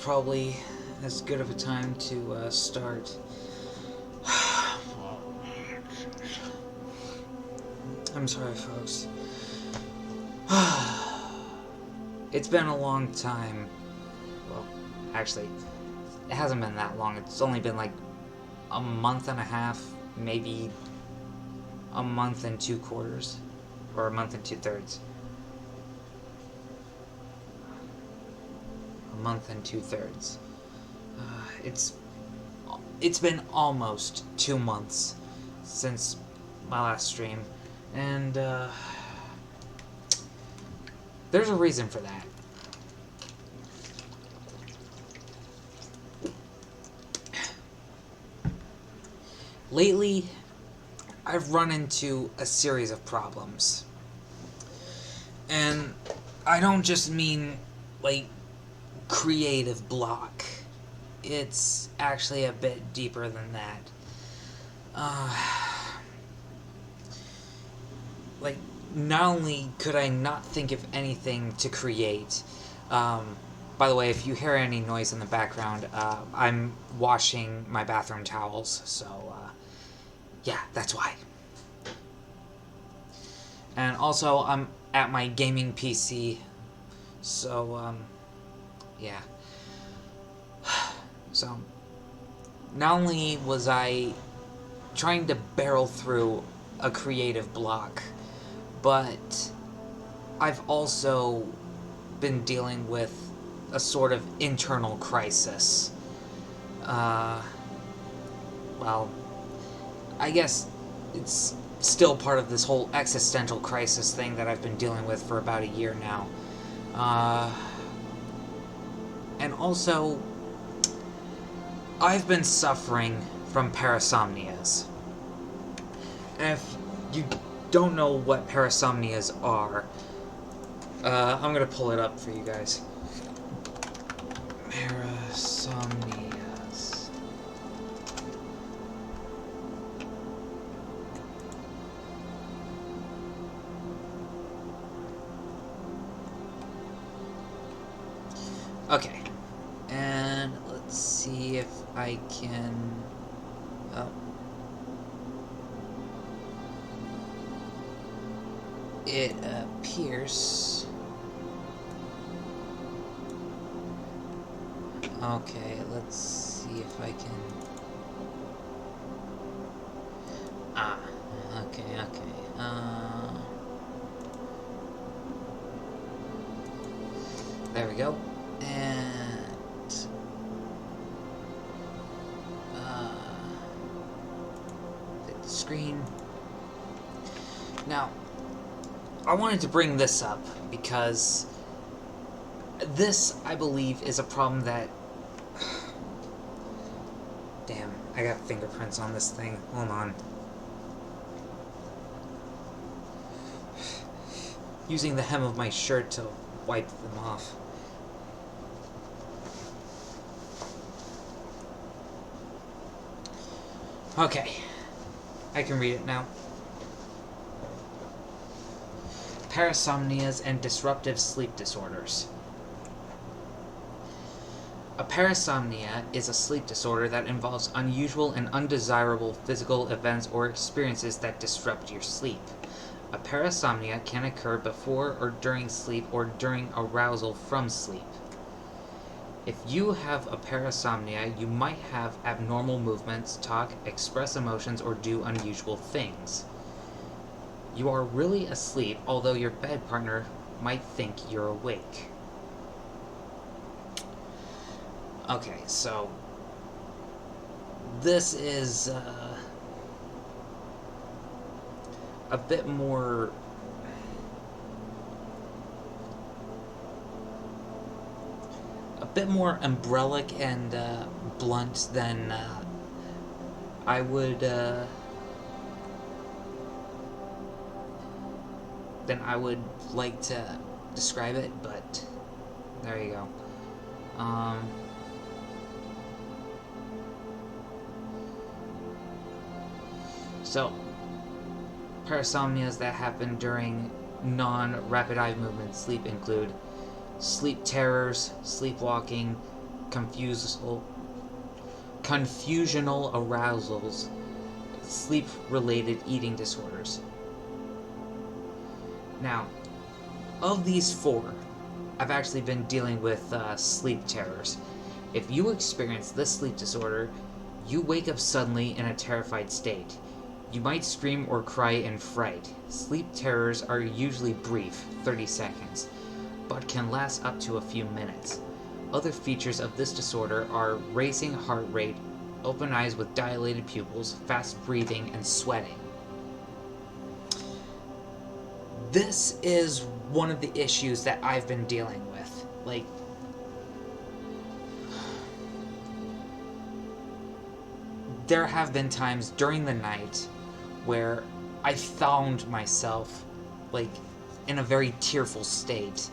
probably as good of a time to start. I'm sorry, folks. It's been a long time. Well, actually, it hasn't been that long. It's only been like a month and a half, maybe a month and 2/4, or a month and 2/3. A month and 2/3. It's been almost 2 months since my last stream, and there's a reason for that. Lately, I've run into a series of problems. And I don't just mean, like, creative block. It's actually a bit deeper than that. Like, not only could I not think of anything to create, by the way, if you hear any noise in the background, I'm washing my bathroom towels, so, yeah, that's why. And also, I'm at my gaming PC, so, yeah. So, not only was I trying to barrel through a creative block, but I've also been dealing with a sort of internal crisis. Well, I guess it's still part of this whole existential crisis thing that I've been dealing with for about a year now. And also, I've been suffering from parasomnias. And if you don't know what parasomnias are, I'm gonna pull it up for you guys. Parasomnias. Okay, and let's see if I can... Oh. It appears... Okay, let's see if I can... Ah, okay. There we go. And... hit the screen. Now, I wanted to bring this up because this, I believe, is a problem that... Damn, I got fingerprints on this thing. Hold on. Using the hem of my shirt to wipe them off. Okay, I can read it now. Parasomnias and disruptive sleep disorders. A parasomnia is a sleep disorder that involves unusual and undesirable physical events or experiences that disrupt your sleep. A parasomnia can occur before or during sleep or during arousal from sleep. If you have a parasomnia, you might have abnormal movements, talk, express emotions, or do unusual things. You are really asleep, although your bed partner might think you're awake. Okay, so this is a bit more umbrellic and blunt than I would like to describe it, but there you go. So, parasomnias that happen during non-rapid eye movement sleep include sleep terrors, sleepwalking, confusional arousals, sleep-related eating disorders. Now, of these four, I've actually been dealing with sleep terrors. If you experience this sleep disorder, you wake up suddenly in a terrified state. You might scream or cry in fright. Sleep terrors are usually brief, 30 seconds, but can last up to a few minutes. Other features of this disorder are racing heart rate, open eyes with dilated pupils, fast breathing, and sweating. This is one of the issues that I've been dealing with. There have been times during the night where I found myself, in a very tearful state,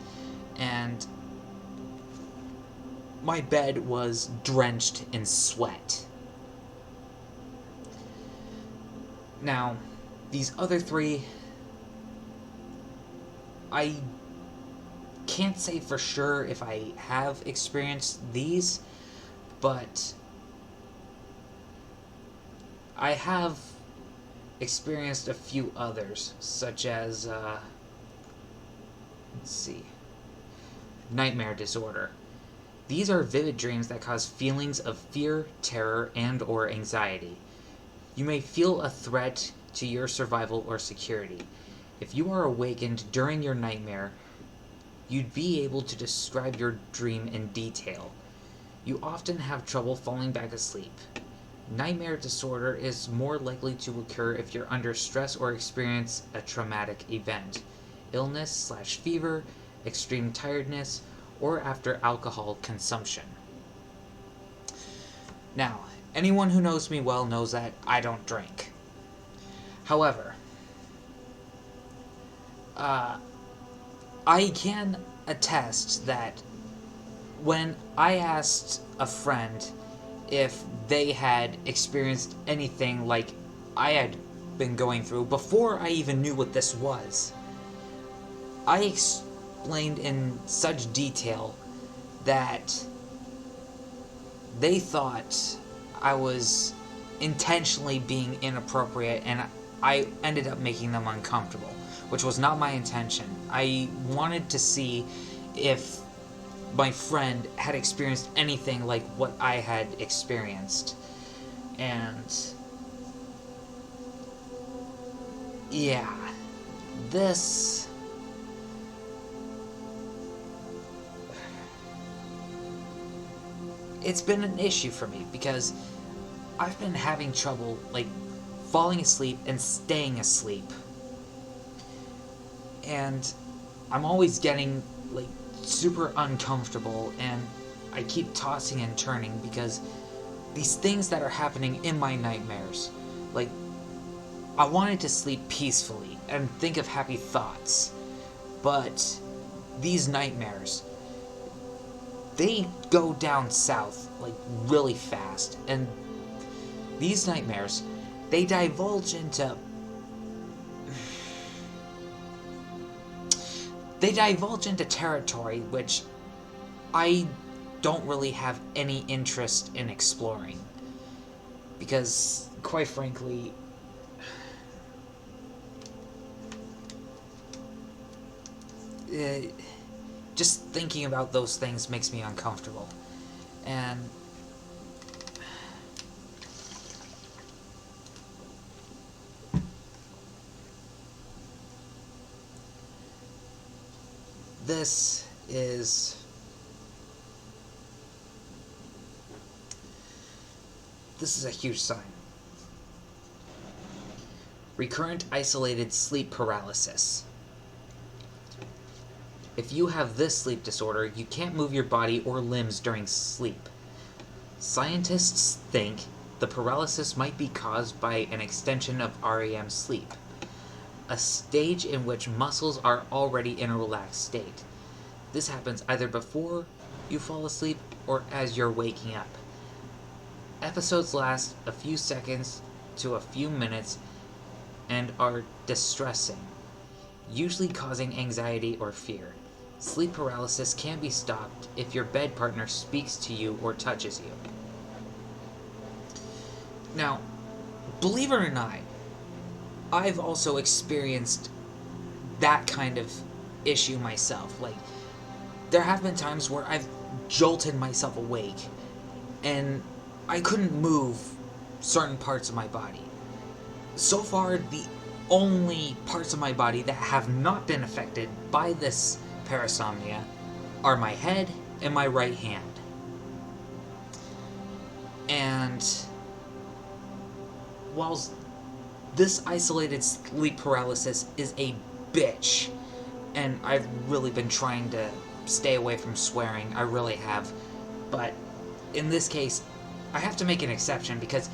and my bed was drenched in sweat. Now, these other three, I can't say for sure if I have experienced these, but I have experienced a few others, such as, nightmare disorder. These are vivid dreams that cause feelings of fear, terror, and/or anxiety. You may feel a threat to your survival or security. If you are awakened during your nightmare, you'd be able to describe your dream in detail. You often have trouble falling back asleep. Nightmare disorder is more likely to occur if you're under stress or experience a traumatic event, illness/fever, extreme tiredness, or after alcohol consumption. Now, anyone who knows me well knows that I don't drink. However, I can attest that when I asked a friend if they had experienced anything like I had been going through before I even knew what this was, I explained in such detail that they thought I was intentionally being inappropriate, and I ended up making them uncomfortable, which was not my intention. I wanted to see if my friend had experienced anything like what I had experienced. And yeah, this it's been an issue for me because I've been having trouble falling asleep and staying asleep. And I'm always getting super uncomfortable, and I keep tossing and turning because these things that are happening in my nightmares, I wanted to sleep peacefully and think of happy thoughts, but these nightmares, they go down south really fast, and these nightmares, they divulge into territory which I don't really have any interest in exploring, because quite frankly, just thinking about those things makes me uncomfortable. And this is a huge sign. Recurrent isolated sleep paralysis. If you have this sleep disorder, you can't move your body or limbs during sleep. Scientists think the paralysis might be caused by an extension of REM sleep, a stage in which muscles are already in a relaxed state. This happens either before you fall asleep or as you're waking up. Episodes last a few seconds to a few minutes and are distressing, usually causing anxiety or fear. Sleep paralysis can be stopped if your bed partner speaks to you or touches you. Now, believe it or not, I've also experienced that kind of issue myself. Like, there have been times where I've jolted myself awake and I couldn't move certain parts of my body. So far, the only parts of my body that have not been affected by this parasomnia are my head and my right hand. And while this isolated sleep paralysis is a bitch, and I've really been trying to stay away from swearing, I really have, but in this case, I have to make an exception because,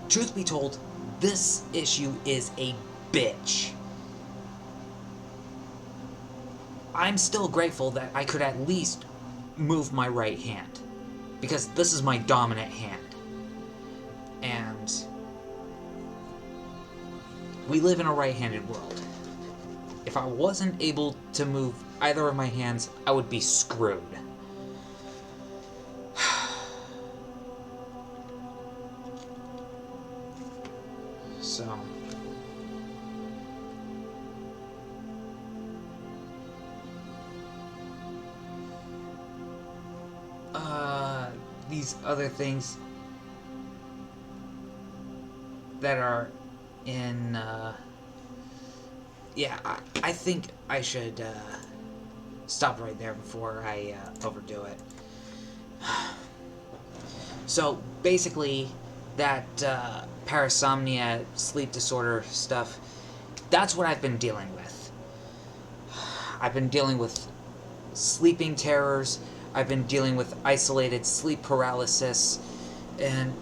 truth be told, this issue is a bitch. I'm still grateful that I could at least move my right hand, because this is my dominant hand. And we live in a right-handed world. If I wasn't able to move either of my hands, I would be screwed. So, these other things that are in, yeah, I think I should, stop right there before I, overdo it. So, basically, that, parasomnia, sleep disorder stuff, that's what I've been dealing with. I've been dealing with sleeping terrors, I've been dealing with isolated sleep paralysis, and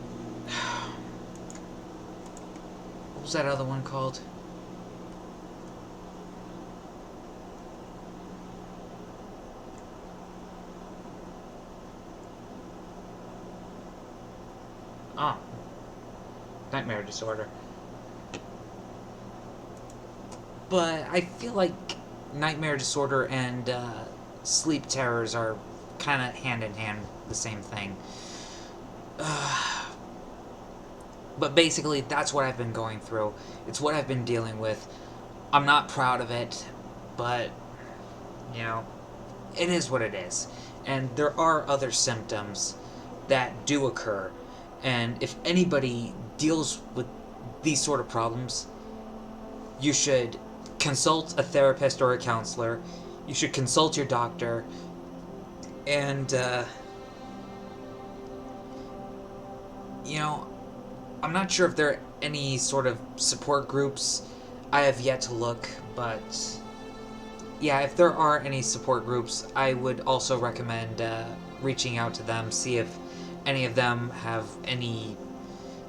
what was that other one called? Oh. Nightmare disorder. But I feel like nightmare disorder and sleep terrors are kind of hand in hand the same thing. But basically, that's what I've been going through. It's what I've been dealing with. I'm not proud of it, but, you know, it is what it is. And there are other symptoms that do occur. And if anybody deals with these sort of problems, you should consult a therapist or a counselor. You should consult your doctor. And, you know, I'm not sure if there are any sort of support groups. I have yet to look, but yeah, if there are any support groups, I would also recommend reaching out to them, see if any of them have any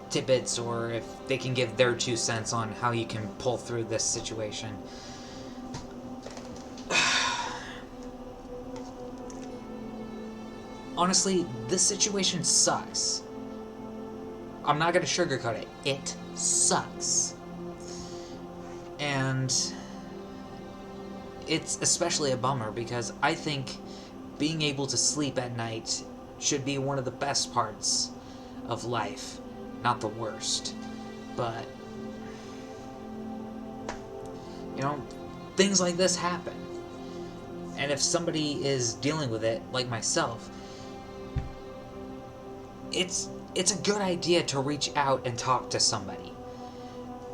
tidbits or if they can give their 2 cents on how you can pull through this situation. Honestly, this situation sucks. I'm not gonna sugarcoat it. It sucks. And it's especially a bummer because I think being able to sleep at night should be one of the best parts of life, not the worst. But, you know, things like this happen. And if somebody is dealing with it, like myself, it's a good idea to reach out and talk to somebody.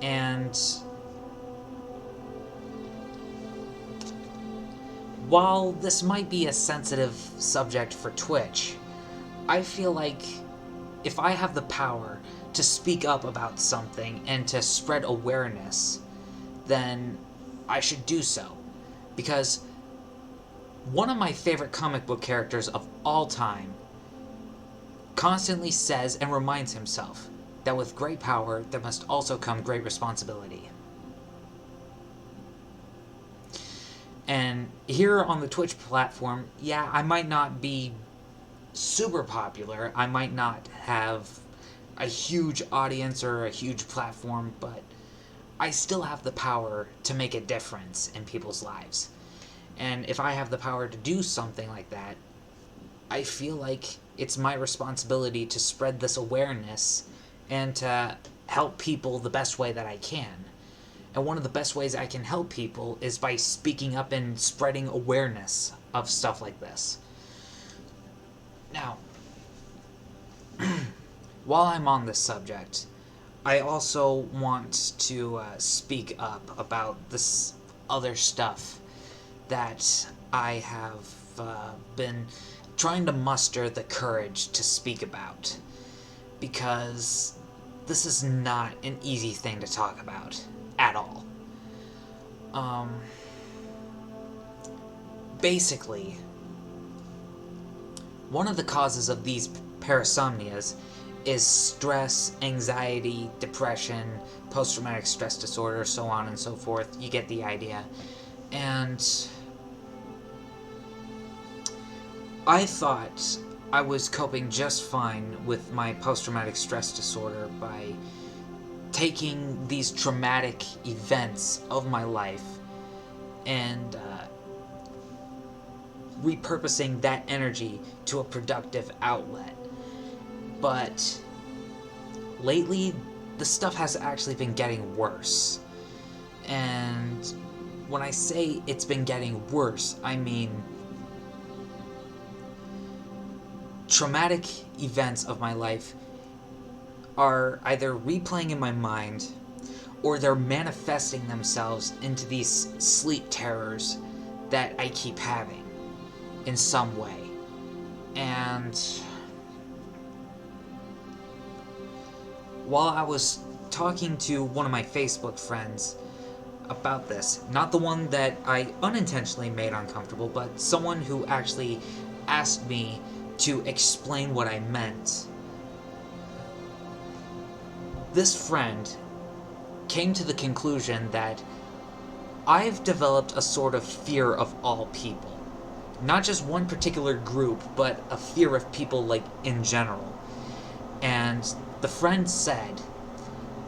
And while this might be a sensitive subject for Twitch, I feel like if I have the power to speak up about something and to spread awareness, then I should do so. Because one of my favorite comic book characters of all time constantly says and reminds himself that with great power there must also come great responsibility. And here on the Twitch platform, yeah, I might not be super popular, I might not have a huge audience or a huge platform, but I still have the power to make a difference in people's lives. And if I have the power to do something like that, I feel like it's my responsibility to spread this awareness and to help people the best way that I can. And one of the best ways I can help people is by speaking up and spreading awareness of stuff like this. Now, while I'm on this subject, I also want to speak up about this other stuff that I have been trying to muster the courage to speak about. Because this is not an easy thing to talk about at all. Basically, one of the causes of these parasomnias is stress, anxiety, depression, post-traumatic stress disorder, so on and so forth. You get the idea. And I thought I was coping just fine with my post-traumatic stress disorder by taking these traumatic events of my life and repurposing that energy to a productive outlet. But lately, the stuff has actually been getting worse. And when I say it's been getting worse, I mean traumatic events of my life are either replaying in my mind or they're manifesting themselves into these sleep terrors that I keep having in some way. And while I was talking to one of my Facebook friends about this, not the one that I unintentionally made uncomfortable, but someone who actually asked me to explain what I meant, this friend came to the conclusion that I've developed a sort of fear of all people. Not just one particular group, but a fear of people, like, in general. And the friend said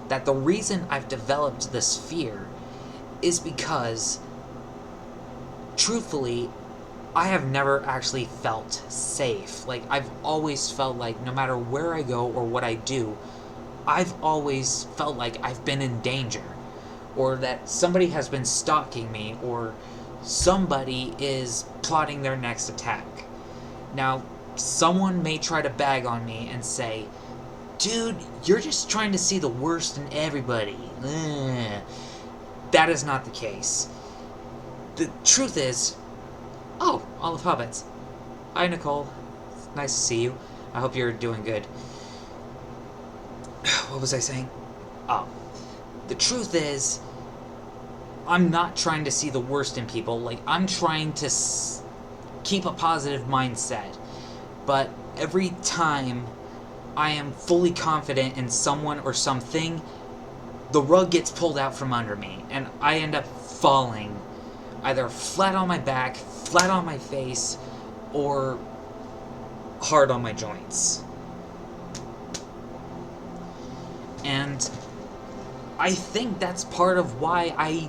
that the reason I've developed this fear is because, truthfully, I have never actually felt safe. Like, I've always felt like no matter where I go or what I do, I've always felt like I've been in danger, or that somebody has been stalking me, or somebody is plotting their next attack. Now, someone may try to bag on me and say, dude, you're just trying to see the worst in everybody. That is not the case. The truth is, oh, Olive Hobbits. Hi, Nicole. Nice to see you. I hope you're doing good. What was I saying? Oh. The truth is, I'm not trying to see the worst in people. Like, I'm trying to keep a positive mindset. But every time I am fully confident in someone or something, the rug gets pulled out from under me, and I end up falling either flat on my back, flat on my face, or hard on my joints. And I think that's part of why I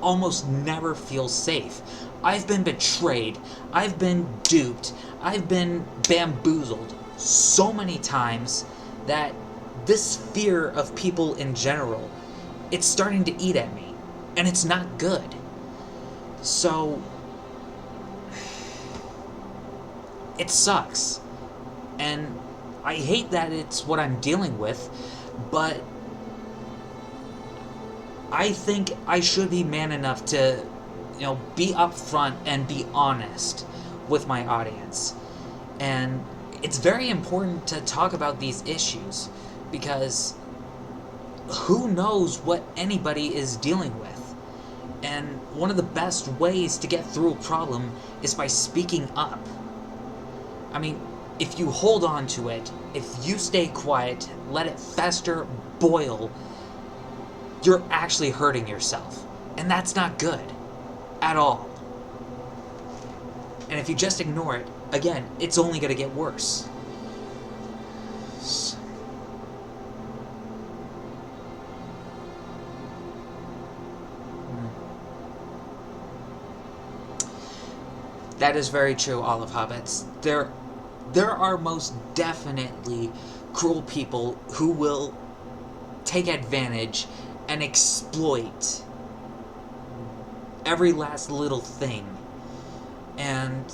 almost never feel safe. I've been betrayed, I've been duped, I've been bamboozled so many times that this fear of people in general, it's starting to eat at me, and it's not good. So it sucks, and I hate that it's what I'm dealing with, but I think I should be man enough to, be upfront and be honest with my audience. And it's very important to talk about these issues, because who knows what anybody is dealing with. And one of the best ways to get through a problem is by speaking up. I mean, if you hold on to it, if you stay quiet, let it fester, boil, you're actually hurting yourself. And that's not good. At all. And if you just ignore it, again, it's only going to get worse. That is very true, Olive Hobbits. There are most definitely cruel people who will take advantage and exploit every last little thing. And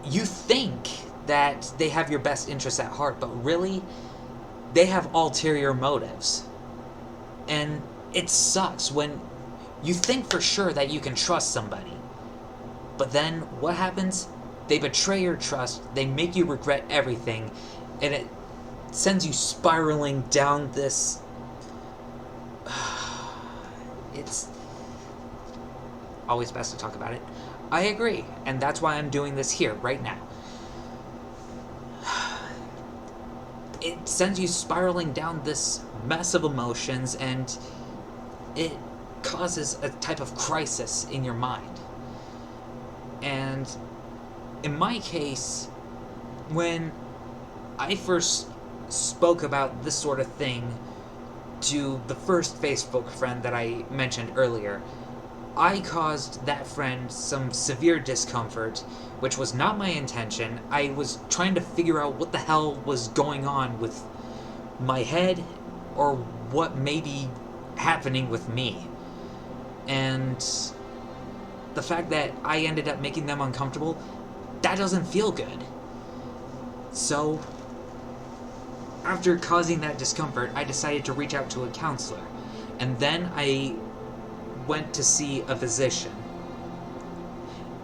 you think that they have your best interests at heart, but really, they have ulterior motives. And it sucks when you think for sure that you can trust somebody. But then, what happens? They betray your trust, they make you regret everything, and it sends you spiraling down this... It's always best to talk about it. I agree, and that's why I'm doing this here, right now. It sends you spiraling down this mess of emotions, and it causes a type of crisis in your mind. And in my case, when I first spoke about this sort of thing to the first Facebook friend that I mentioned earlier, I caused that friend some severe discomfort, which was not my intention. I was trying to figure out what the hell was going on with my head, or what may be happening with me. And the fact that I ended up making them uncomfortable, that doesn't feel good. So, after causing that discomfort, I decided to reach out to a counselor. And then I went to see a physician.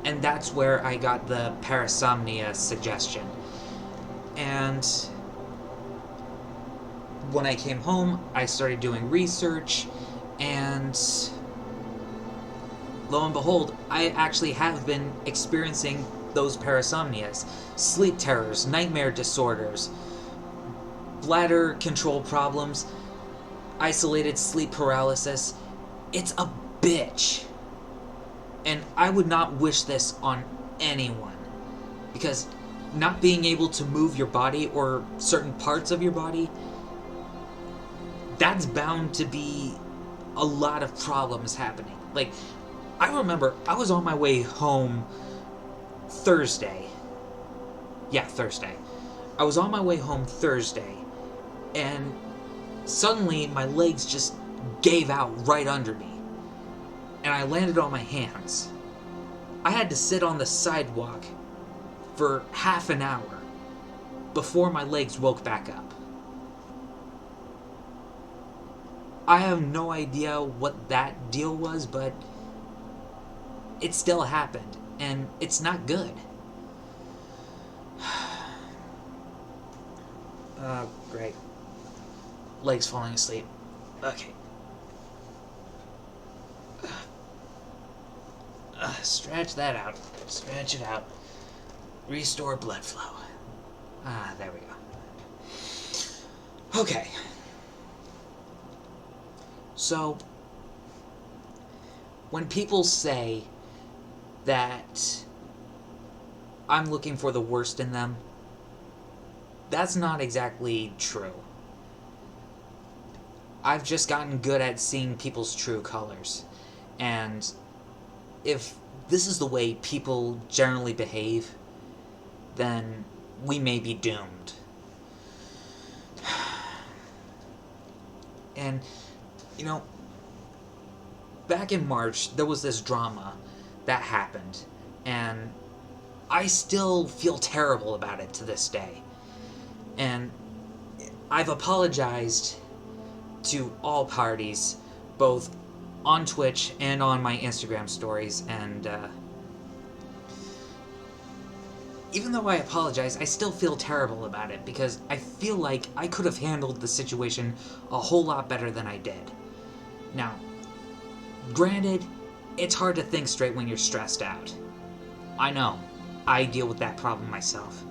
And that's where I got the parasomnia suggestion. And when I came home, I started doing research, and lo and behold, I actually have been experiencing those parasomnias. Sleep terrors, nightmare disorders, bladder control problems, isolated sleep paralysis. It's a bitch. And I would not wish this on anyone. Because not being able to move your body, or certain parts of your body, that's bound to be a lot of problems happening. Like, I remember I was on my way home Thursday. Yeah, Thursday. I was on my way home Thursday, and suddenly my legs just gave out right under me, and I landed on my hands. I had to sit on the sidewalk for half an hour before my legs woke back up. I have no idea what that deal was, but it still happened, and it's not good. Great. Legs falling asleep. Okay. Stretch that out. Stretch it out. Restore blood flow. There we go. Okay. So, when people say that I'm looking for the worst in them, that's not exactly true. I've just gotten good at seeing people's true colors. And if this is the way people generally behave, then we may be doomed. And, you know, back in March, there was this drama that happened, and I still feel terrible about it to this day. And I've apologized to all parties, both on Twitch and on my Instagram stories, and even though I apologize, I still feel terrible about it, because I feel like I could have handled the situation a whole lot better than I did. Now, granted, it's hard to think straight when you're stressed out. I know. I deal with that problem myself.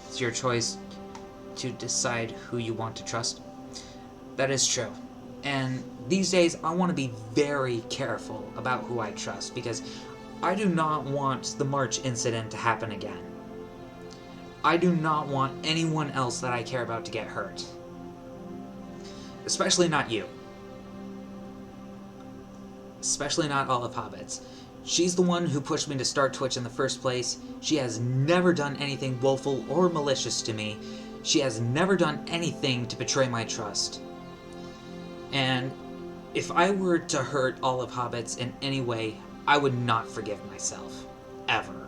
It's your choice to decide who you want to trust. That is true. And these days, I want to be very careful about who I trust, because I do not want the March incident to happen again. I do not want anyone else that I care about to get hurt. Especially not you. Especially not Olive Hobbits. She's the one who pushed me to start Twitch in the first place. She has never done anything woeful or malicious to me. She has never done anything to betray my trust. And if I were to hurt Olive Hobbits in any way, I would not forgive myself. Ever.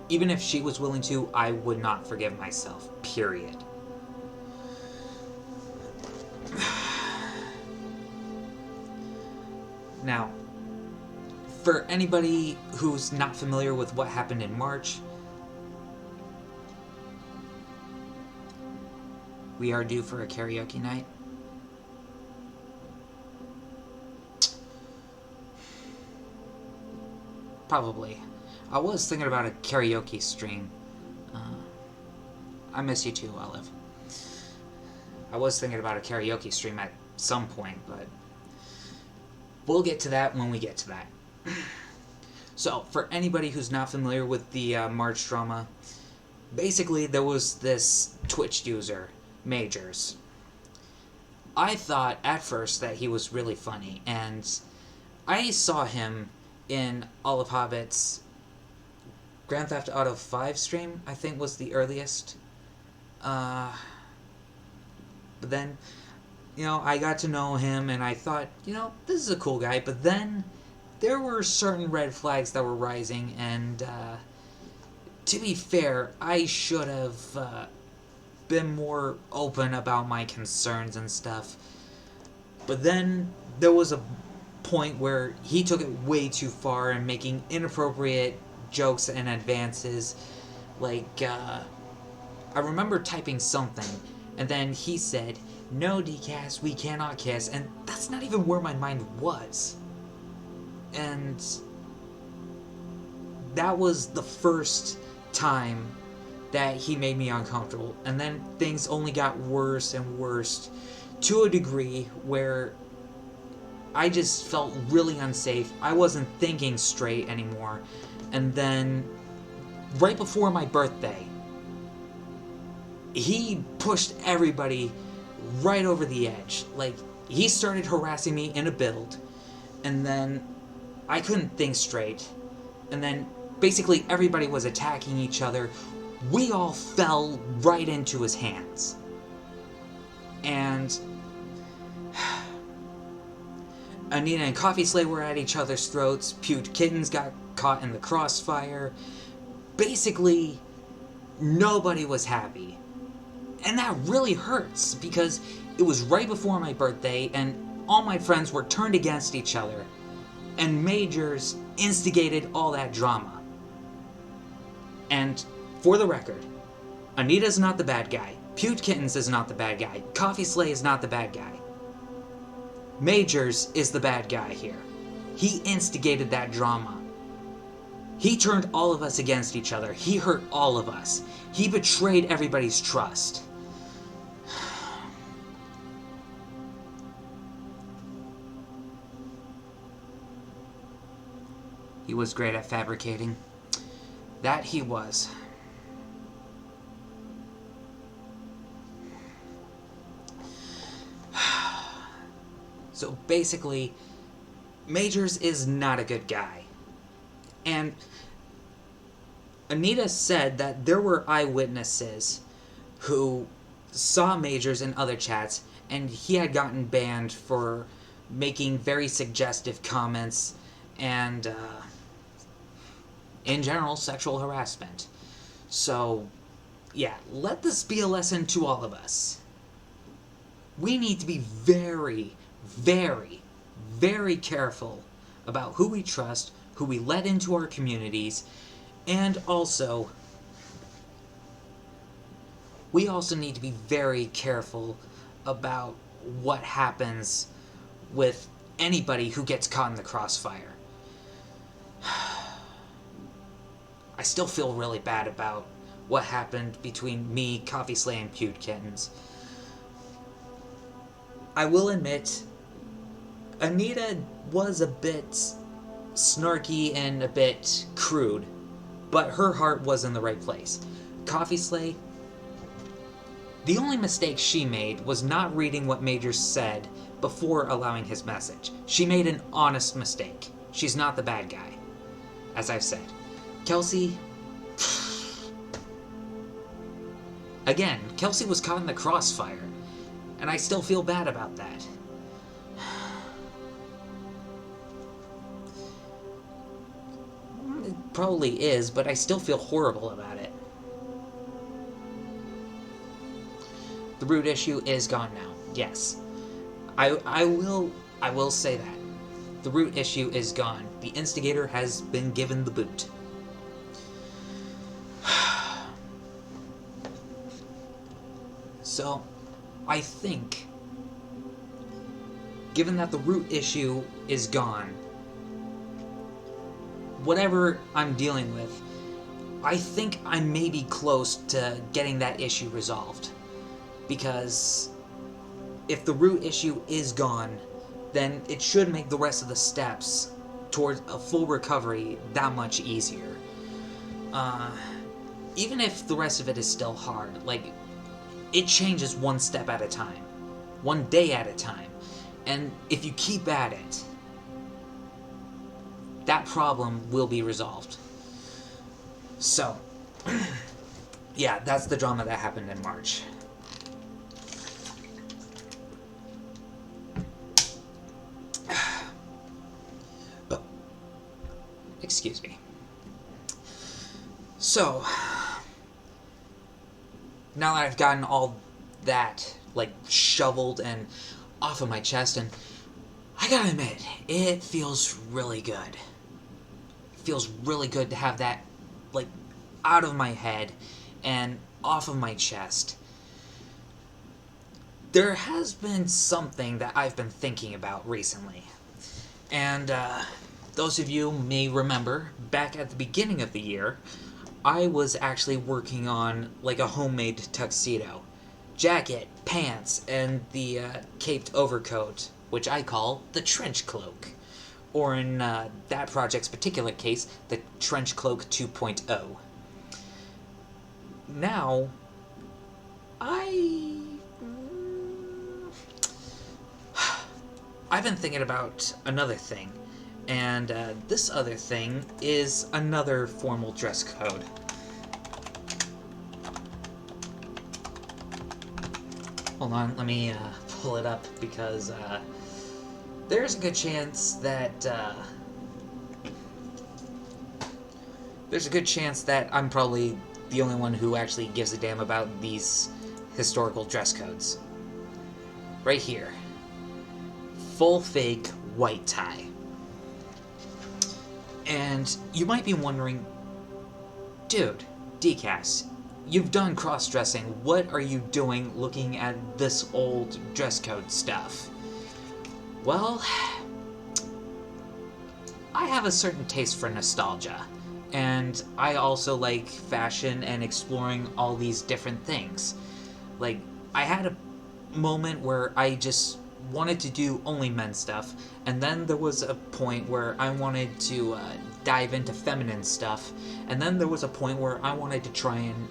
Even if she was willing to, I would not forgive myself. Period. Now, for anybody who's not familiar with what happened in March, we are due for a karaoke night. Probably. I was thinking about a karaoke stream. I miss you too, Olive. I was thinking about a karaoke stream at some point, but we'll get to that when we get to that. So, for anybody who's not familiar with the March drama, basically there was this Twitch user, Majors. I thought at first that he was really funny, and I saw him in Olive Hobbit's Grand Theft Auto 5 stream, I think was the earliest. But then, I got to know him, and I thought, this is a cool guy. But then, there were certain red flags that were rising, and to be fair, I should have been more open about my concerns and stuff. But then, there was a point where he took it way too far and making inappropriate jokes and advances. Like, I remember typing something, and then he said, "No, DCas, we cannot kiss," and that's not even where my mind was. And that was the first time that he made me uncomfortable, and then things only got worse and worse to a degree where I just felt really unsafe. I wasn't thinking straight anymore. And then, right before my birthday, he pushed everybody right over the edge. Like, he started harassing me in a build, and then I couldn't think straight. And then, basically, everybody was attacking each other. We all fell right into his hands. And Anita and Coffee Slay were at each other's throats. Pewed Kittens got caught in the crossfire. Basically, nobody was happy. And that really hurts, because it was right before my birthday, and all my friends were turned against each other. And Majors instigated all that drama. And, for the record, Anita's not the bad guy. Pewed Kittens is not the bad guy. Coffee Slay is not the bad guy. Majors is the bad guy here. He instigated that drama. He turned all of us against each other. He hurt all of us. He betrayed everybody's trust. He was great at fabricating. That he was. So basically, Majors is not a good guy. And Anita said that there were eyewitnesses who saw Majors in other chats, and he had gotten banned for making very suggestive comments and, in general, sexual harassment. So, yeah, let this be a lesson to all of us. We need to be very, very, very careful about who we trust, who we let into our communities, and also, we also need to be very careful about what happens with anybody who gets caught in the crossfire. I still feel really bad about what happened between me, Coffee Slay, and Pewed Kittens. I will admit, Anita was a bit snarky and a bit crude, but her heart was in the right place. Coffee Slay, the only mistake she made was not reading what Majors said before allowing his message. She made an honest mistake. She's not the bad guy. as I've said. Kelsey... Again, Kelsey was caught in the crossfire, and I still feel bad about that. It probably is, but I still feel horrible about it. The root issue is gone now. Yes. I will say that. The root issue is gone. The instigator has been given the boot. So, I think, given that the root issue is gone, whatever I'm dealing with, I think I may be close to getting that issue resolved. Because if the root issue is gone, then it should make the rest of the steps towards a full recovery that much easier. Even if the rest of it is still hard, like, it changes one step at a time, one day at a time, and if you keep at it, that problem will be resolved. So, yeah, that's the drama that happened in March. Excuse me. So, now that I've gotten all that, like, shoveled and off of my chest, and I gotta admit, it feels really good. It feels really good to have that, like, out of my head and off of my chest. There has been something that I've been thinking about recently, and, those of you may remember, back at the beginning of the year, I was actually working on, like, a homemade tuxedo. Jacket, pants, and the caped overcoat, which I call the trench cloak. Or in that project's particular case, the trench cloak 2.0. Now, I've been thinking about another thing. And this other thing is another formal dress code. Hold on, let me pull it up, because there's a good chance that I'm probably the only one who actually gives a damn about these historical dress codes. Right here. Full fake white tie. And you might be wondering, dude, DCas, you've done cross-dressing. What are you doing looking at this old dress code stuff? Well, I have a certain taste for nostalgia, and I also like fashion and exploring all these different things. Like, I had a moment where I just wanted to do only men's stuff, and then there was a point where I wanted to dive into feminine stuff, and then there was a point where I wanted to try and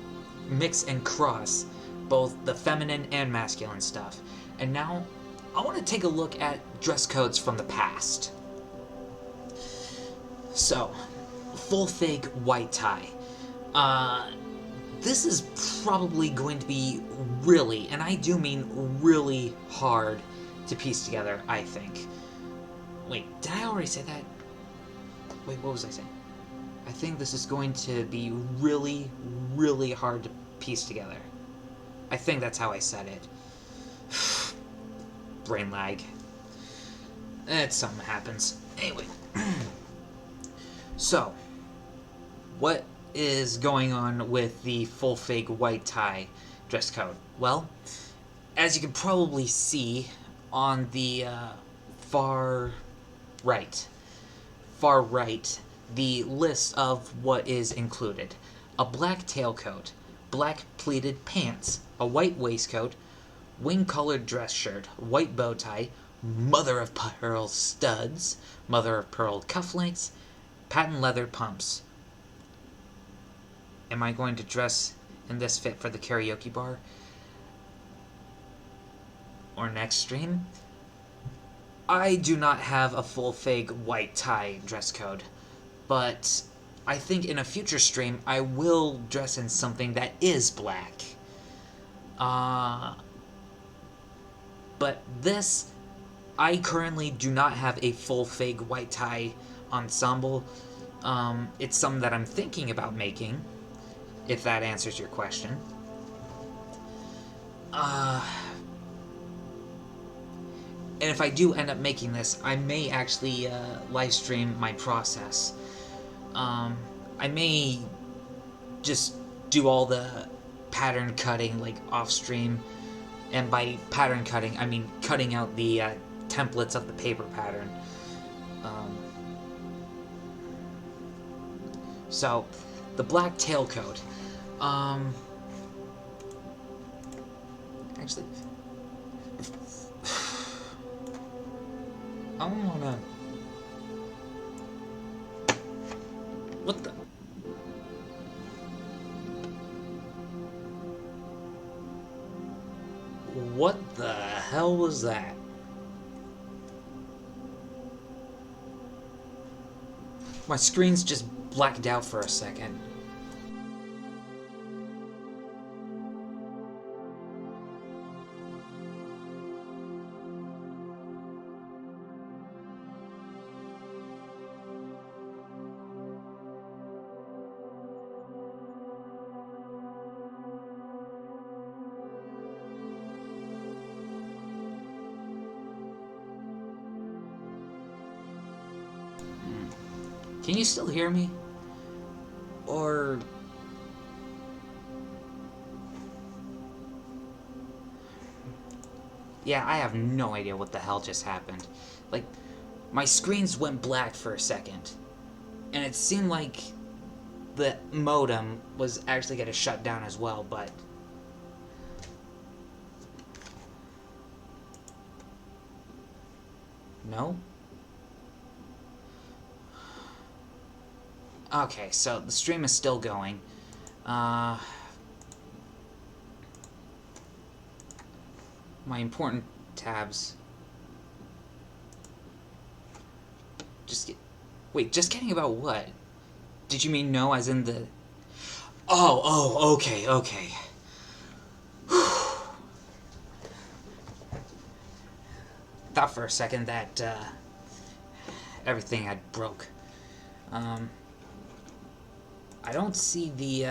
mix and cross both the feminine and masculine stuff. And now I want to take a look at dress codes from the past. So, full fake white tie. This is probably going to be really, and I do mean really, hard to piece together, I think. Wait, did I already say that? Wait, what was I saying? I think this is going to be really, really hard to piece together. I think that's how I said it. Brain lag. Something happens. Anyway. So, what is going on with the full fake white tie dress code? Well, as you can probably see on the far right, the list of what is included. A black tailcoat, black pleated pants, a white waistcoat, wing-colored dress shirt, white bow tie, mother-of-pearl studs, mother-of-pearl cufflinks, patent leather pumps. Am I going to dress in this fit for the karaoke bar? Or next stream? I do not have a full fake white tie dress code, but I think in a future stream, I will dress in something that is black. But this, I currently do not have a full fig white tie ensemble. It's something that I'm thinking about making, if that answers your question. And if I do end up making this, I may actually live stream my process. I may just do all the pattern cutting like off stream, and by pattern cutting I mean cutting out the templates of the paper pattern. So the black tailcoat, actually I wanna... What the... What the hell was that? My screen's just blacked out for a second. Can you still hear me? Or... Yeah, I have no idea what the hell just happened. Like, my screens went black for a second. And it seemed like the modem was actually going to shut down as well, but... No? Okay, so the stream is still going. My important tabs. Wait, just kidding about what? Did you mean no as in the... Oh, okay. Thought for a second that, everything had broke. I don't see the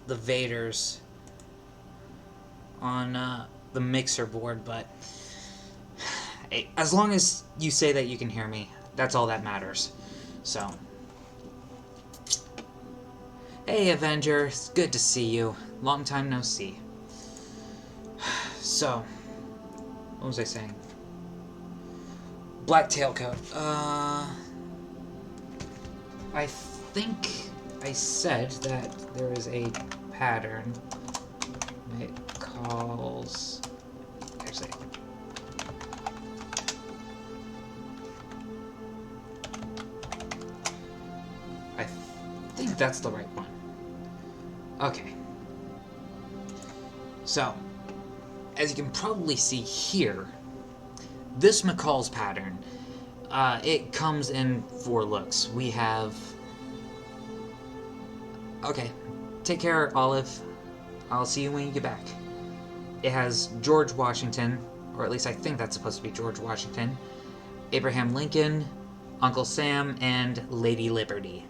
Vaders on the mixer board, but as long as you say that you can hear me, that's all that matters. So, hey Avenger, it's good to see you. Long time no see. So, what was I saying? Black tailcoat. I think I said that there is a pattern. It calls... Actually... I think that's the right one. Okay. So, as you can probably see here, this McCall's pattern, it comes in 4 looks. We have... Okay, take care, Olive. I'll see you when you get back. It has George Washington, or at least I think that's supposed to be George Washington, Abraham Lincoln, Uncle Sam, and Lady Liberty.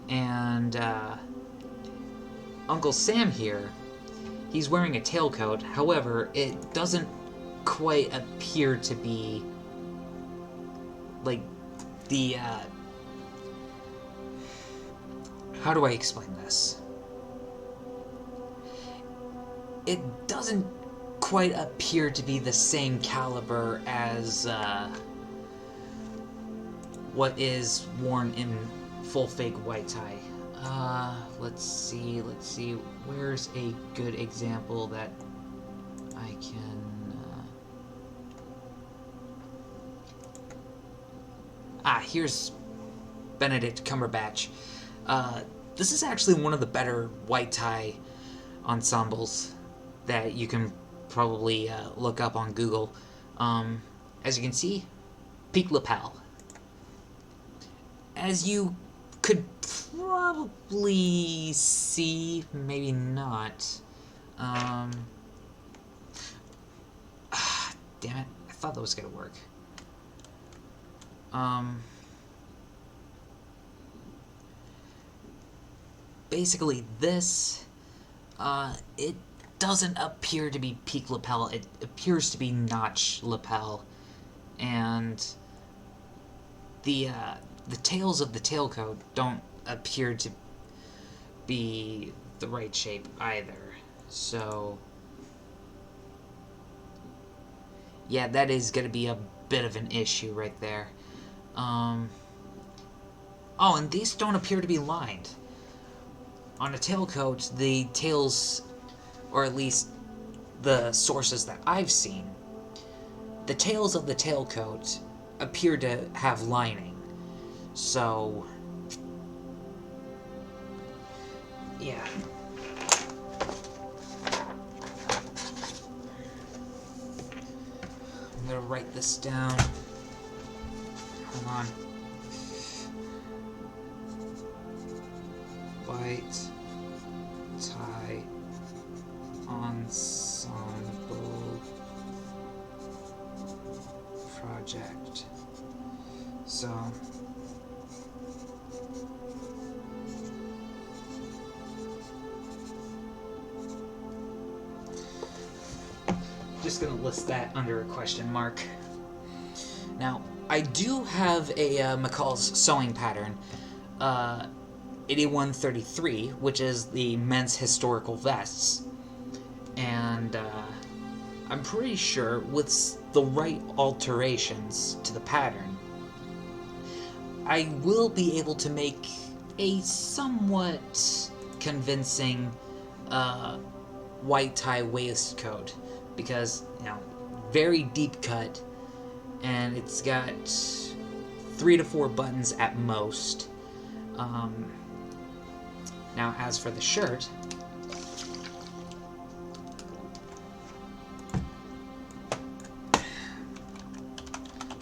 And, Uncle Sam here, he's wearing a tailcoat. However, it doesn't quite appear to be, like, the, how do I explain this? It doesn't quite appear to be the same caliber as what is worn in full fake white tie. Let's see. Where's a good example that I can... here's Benedict Cumberbatch. This is actually one of the better white tie ensembles that you can probably look up on Google. As you can see, peak lapel. as you could probably see, maybe not. Damn it! I thought that was gonna work. Basically, this, it doesn't appear to be peak lapel. It appears to be notch lapel, and the tails of the tailcoat don't appear to be the right shape either. So, yeah, that is going to be a bit of an issue right there. Oh, and these don't appear to be lined. On a tailcoat, the tails, or at least the sources that I've seen, the tails of the tailcoat appear to have lining. So, yeah. I'm gonna write this down. Hold on. White tie ensemble project. So, just gonna list that under a question mark. Now, I do have a McCall's sewing pattern, 8133, which is the men's historical vests, and I'm pretty sure with the right alterations to the pattern, I will be able to make a somewhat convincing white tie waistcoat, because, you know, very deep cut, and it's got 3 to 4 buttons at most. Now, as for the shirt,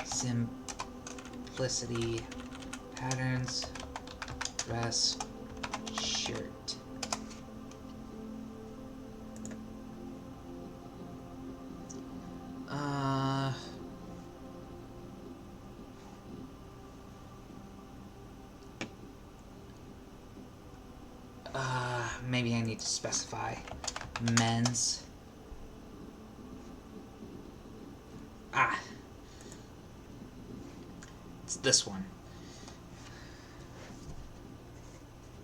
simplicity patterns dress shirt. Maybe I need to specify men's. It's this one.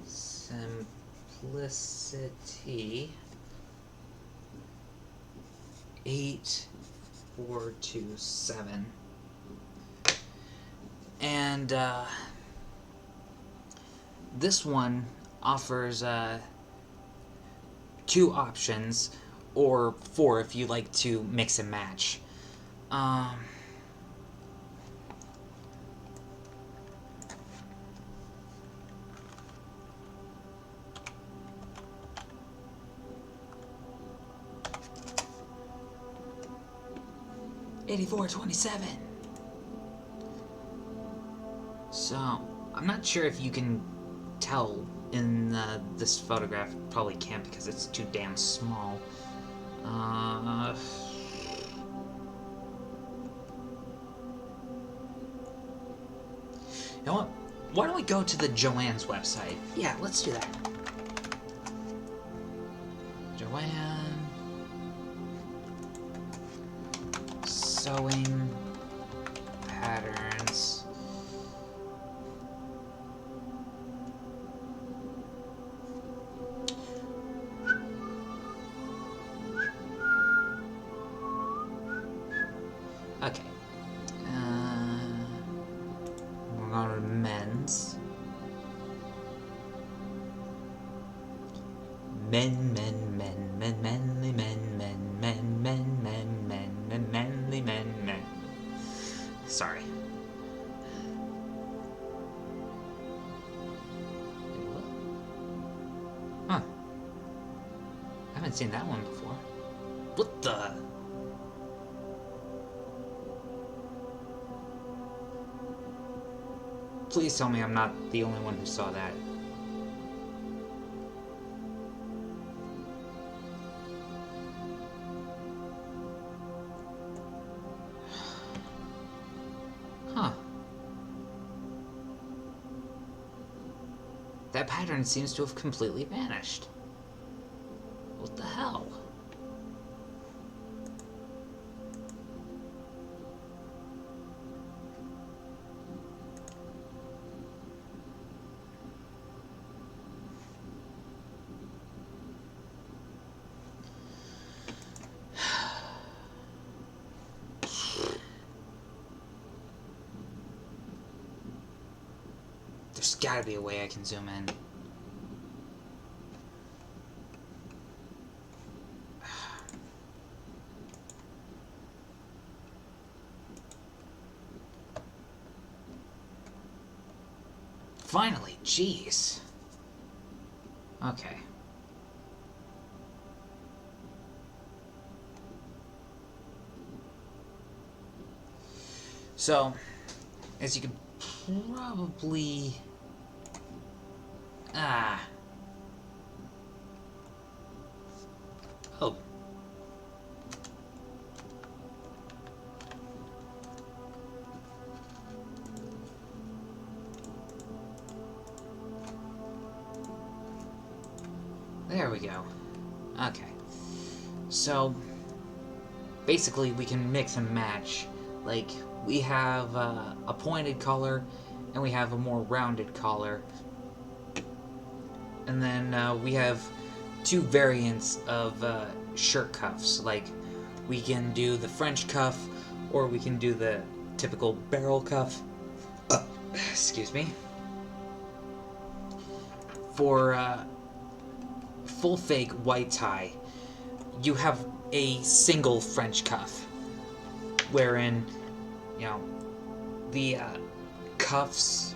Simplicity 8427. And this one offers 2 options, or 4 if you like to mix and match. 8427. So, I'm not sure if you can tell in this photograph. Probably can't because it's too damn small. You know what? Why don't we go to the Joanne's website? Yeah, let's do that. Joanne. Sewing patterns. Okay. We're going to men's. Men, manly men. Sorry. Huh. I haven't seen that one before. What the? Please tell me I'm not the only one who saw that. Huh. That pattern seems to have completely vanished. What the hell? There's gotta be a way I can zoom in. Finally, jeez. Okay. So, as you can probably... Oh. There we go. Okay. So, basically we can mix and match. Like, we have a pointed collar, and we have a more rounded collar. And then we have two variants of shirt cuffs. Like, we can do the French cuff, or we can do the typical barrel cuff. Excuse me. For full fake white tie, you have a single French cuff, wherein, you know, the cuffs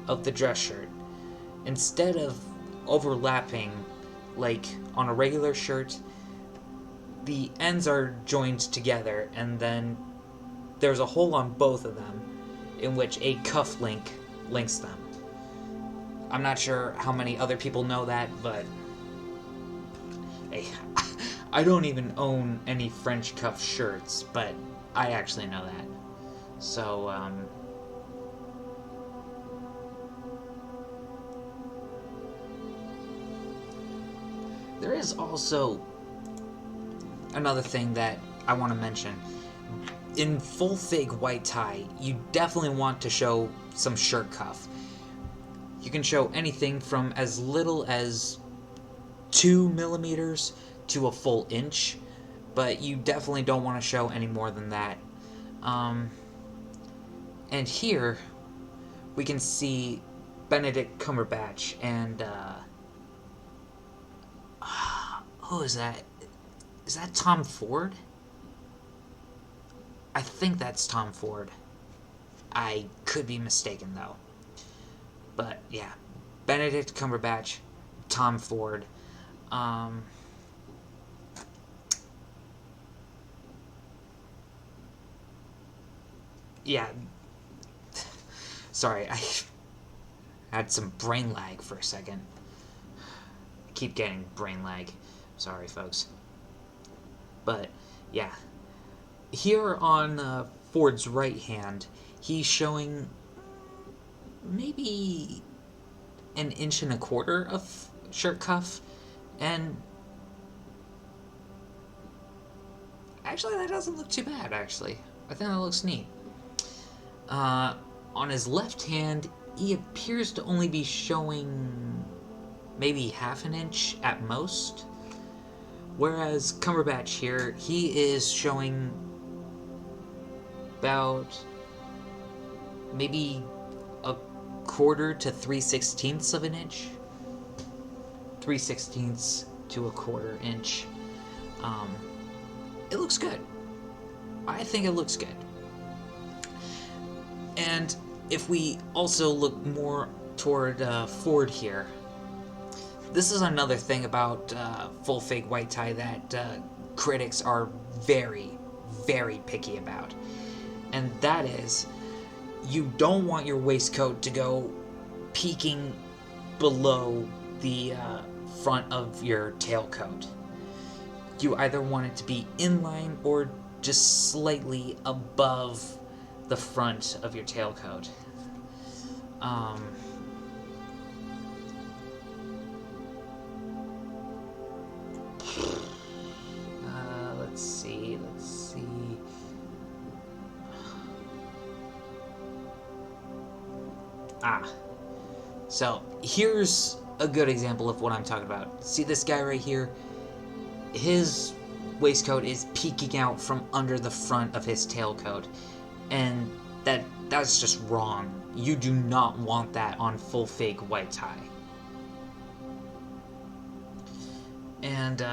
of the dress shirt, instead of overlapping like on a regular shirt, the ends are joined together, and then there's a hole on both of them in which a cuff link links them. I'm not sure how many other people know that, but hey, I don't even own any French cuff shirts, but I actually know that. So, there is also another thing that I want to mention. In full fig white tie, you definitely want to show some shirt cuff. You can show anything from as little as 2 millimeters to a full inch, but you definitely don't want to show any more than that. And here we can see Benedict Cumberbatch and who is that? Is that Tom Ford? I think that's Tom Ford. I could be mistaken though. But yeah, Benedict Cumberbatch, Tom Ford. Yeah. Sorry, I had some brain lag for a second. I keep getting brain lag. Sorry, folks. But yeah, here on Ford's right hand, he's showing maybe 1.25 inches of shirt cuff, and actually that doesn't look too bad. Actually, I think that looks neat. On his left hand, he appears to only be showing maybe 1/2 inch at most, whereas Cumberbatch here, he is showing about maybe 1/4 to 3/16 of an inch. 3/16 to 1/4 inch. It looks good. I think it looks good. And if we also look more toward Ford here, this is another thing about full fake white tie that critics are very, very picky about. And that is, you don't want your waistcoat to go peeking below the front of your tailcoat. You either want it to be in line or just slightly above the front of your tailcoat. Let's see. So here's a good example of what I'm talking about. See this guy right here? His waistcoat is peeking out from under the front of his tailcoat, and that's just wrong. You do not want that on full fake white tie. And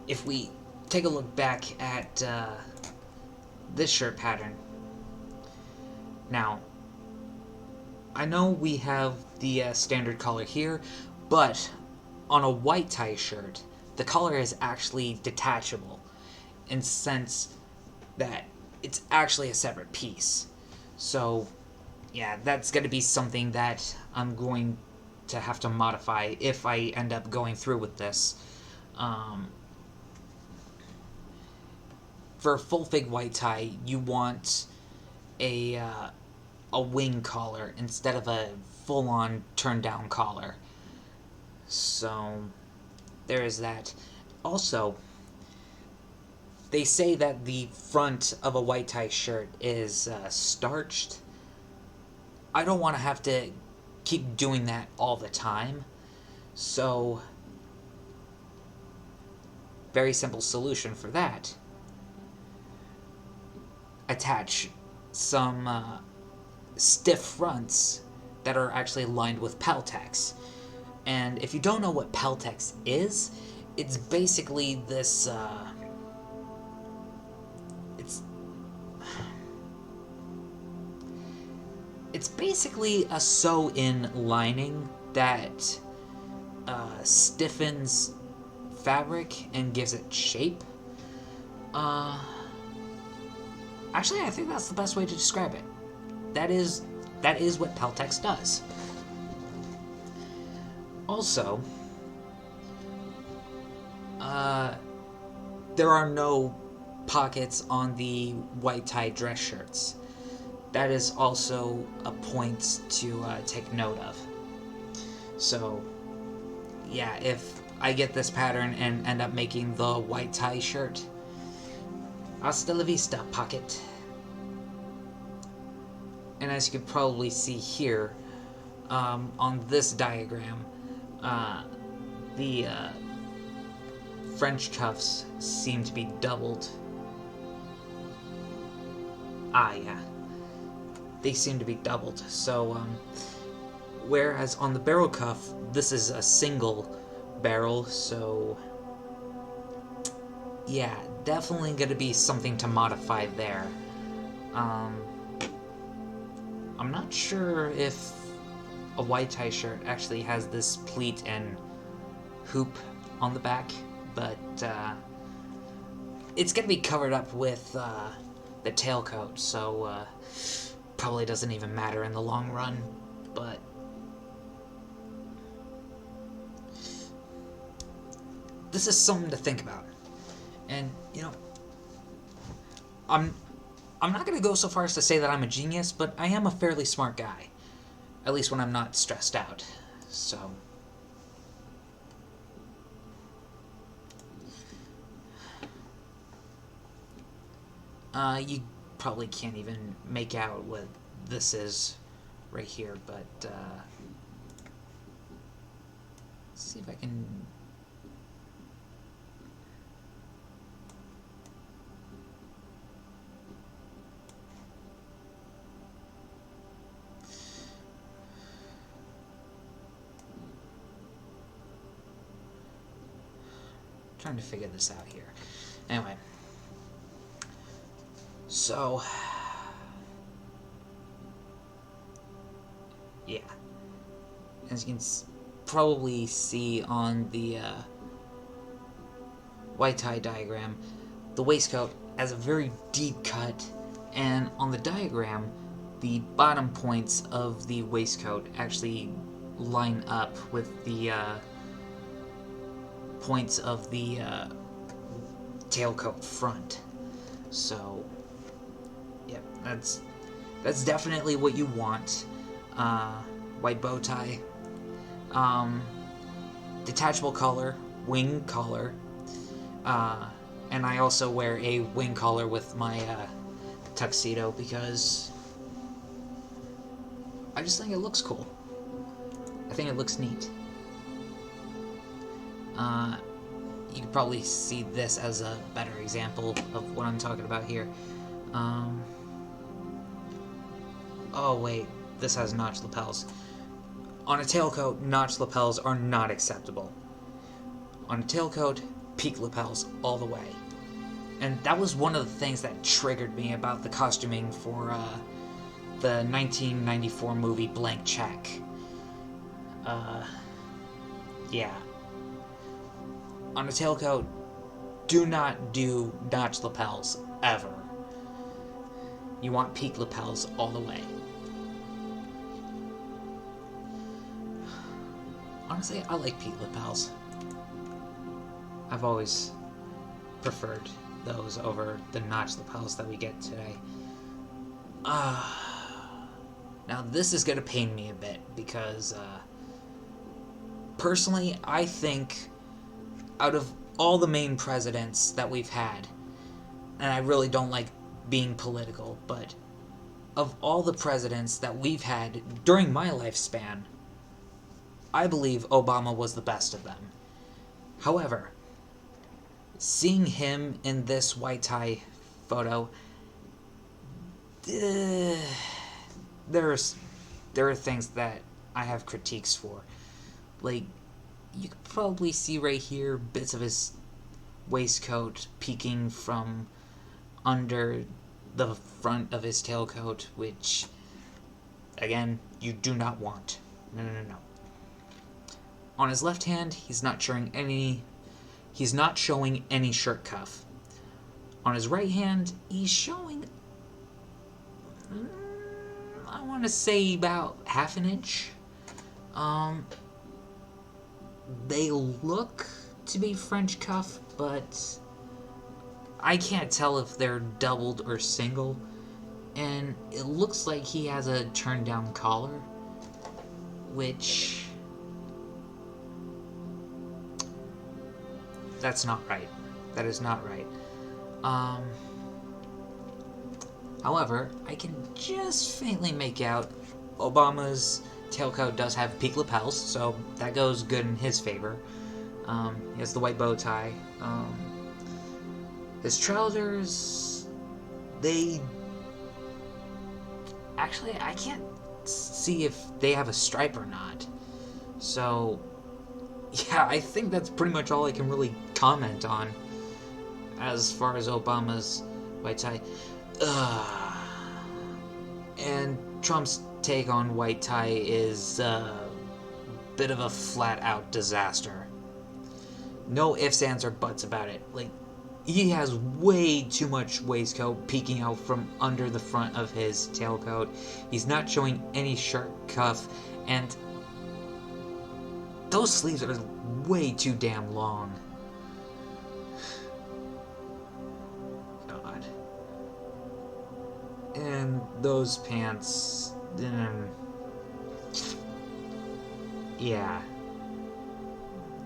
if we take a look back at this shirt pattern, now I know we have the standard collar here, but on a white tie shirt, the collar is actually detachable in the sense that it's actually a separate piece. So yeah, that's going to be something that I'm going to have to modify if I end up going through with this. For a full fig white tie, you want a wing collar instead of a full-on turn-down collar. So there is that. Also, they say that the front of a white tie shirt is starched. I don't want to have to keep doing that all the time. So, very simple solution for that. Attach some stiff fronts that are actually lined with Peltex. And if you don't know what Peltex is, it's basically this it's basically a sew-in lining that stiffens fabric and gives it shape. Actually, I think that's the best way to describe it. That is what Peltex does. Also, there are no pockets on the white tie dress shirts. That is also a point to take note of. So, yeah, if I get this pattern and end up making the white tie shirt, hasta la vista, pocket. And as you can probably see here, on this diagram, the French cuffs seem to be doubled. Yeah. They seem to be doubled. So, whereas on the barrel cuff, this is a single barrel, so yeah, definitely gonna be something to modify there. I'm not sure if a white tie shirt actually has this pleat and hoop on the back, but it's gonna be covered up with the tailcoat, so probably doesn't even matter in the long run, but this is something to think about. And, you know, I'm not going to go so far as to say that I'm a genius, but I am a fairly smart guy. At least when I'm not stressed out. So, you probably can't even make out what this is right here, but let's see if I can. Trying to figure this out here. Anyway, so yeah, as you can probably see on the white tie diagram, the waistcoat has a very deep cut, and on the diagram, the bottom points of the waistcoat actually line up with the points of the tailcoat front. So, yeah, that's definitely what you want. White bow tie, detachable collar, wing collar, and I also wear a wing collar with my tuxedo because I just think it looks cool. I think it looks neat. You can probably see this as a better example of what I'm talking about here. Oh wait, this has notch lapels. On a tailcoat, notch lapels are not acceptable. On a tailcoat, peak lapels all the way. And that was one of the things that triggered me about the costuming for the 1994 movie Blank Check. Yeah. On a tailcoat, do not do notch lapels, ever. You want peak lapels all the way. Honestly, I like peak lapels. I've always preferred those over the notch lapels that we get today. Now this is gonna pain me a bit because personally, I think out of all the main presidents that we've had, and I really don't like being political, but of all the presidents that we've had during my lifespan, I believe Obama was the best of them. However, seeing him in this white tie photo, there are things that I have critiques for. Like, you can probably see right here bits of his waistcoat peeking from under the front of his tailcoat, which, again, you do not want. No. On his left hand, he's not showing any shirt cuff. On his right hand, he's showing, I want to say about half an inch. They look to be French cuff, but I can't tell if they're doubled or single. And it looks like he has a turned down collar, which, that's not right. That is not right. However, I can just faintly make out Obama's tailcoat does have peak lapels, so that goes good in his favor. He has the white bow tie. His trousers, they... Actually, I can't see if they have a stripe or not. So, yeah, I think that's pretty much all I can really comment on as far as Obama's white tie. And Trump's take on white tie is a bit of a flat-out disaster. No ifs, ands, or buts about it. Like, he has way too much waistcoat peeking out from under the front of his tailcoat. He's not showing any shirt cuff, and those sleeves are way too damn long. God. And those pants... yeah.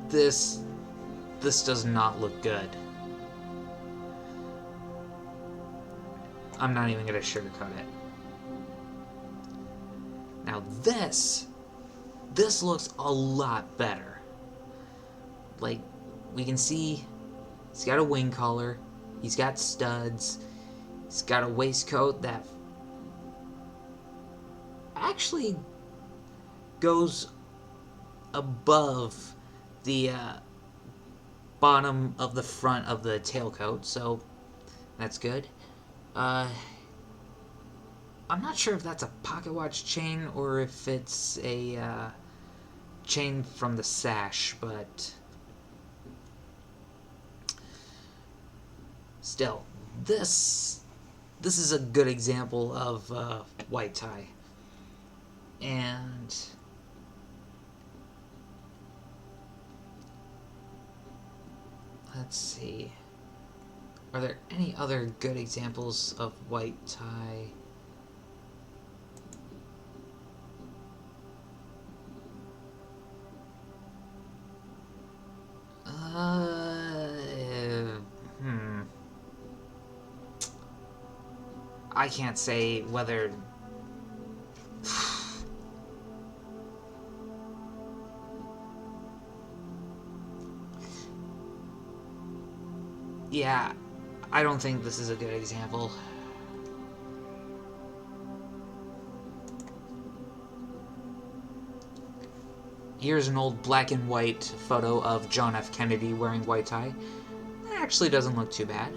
This does not look good. I'm not even going to sugarcoat it. Now this looks a lot better. Like, we can see he's got a wing collar, he's got studs, he's got a waistcoat that actually goes above the bottom of the front of the tailcoat, so that's good. I'm not sure if that's a pocket watch chain or if it's a chain from the sash, but still, this is a good example of white tie. And let's see. Are there any other good examples of white tie? I can't say whether... Yeah, I don't think this is a good example. Here's an old black and white photo of John F. Kennedy wearing white tie. That actually doesn't look too bad.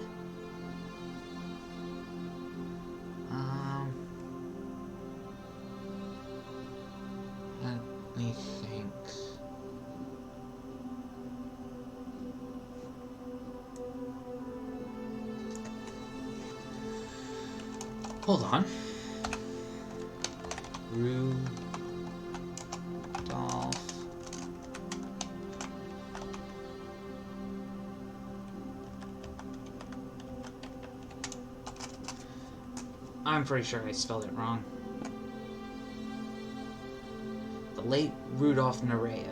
Let me think. Hold on. Rudolph. I'm pretty sure I spelled it wrong. The late Rudolph Nureyev.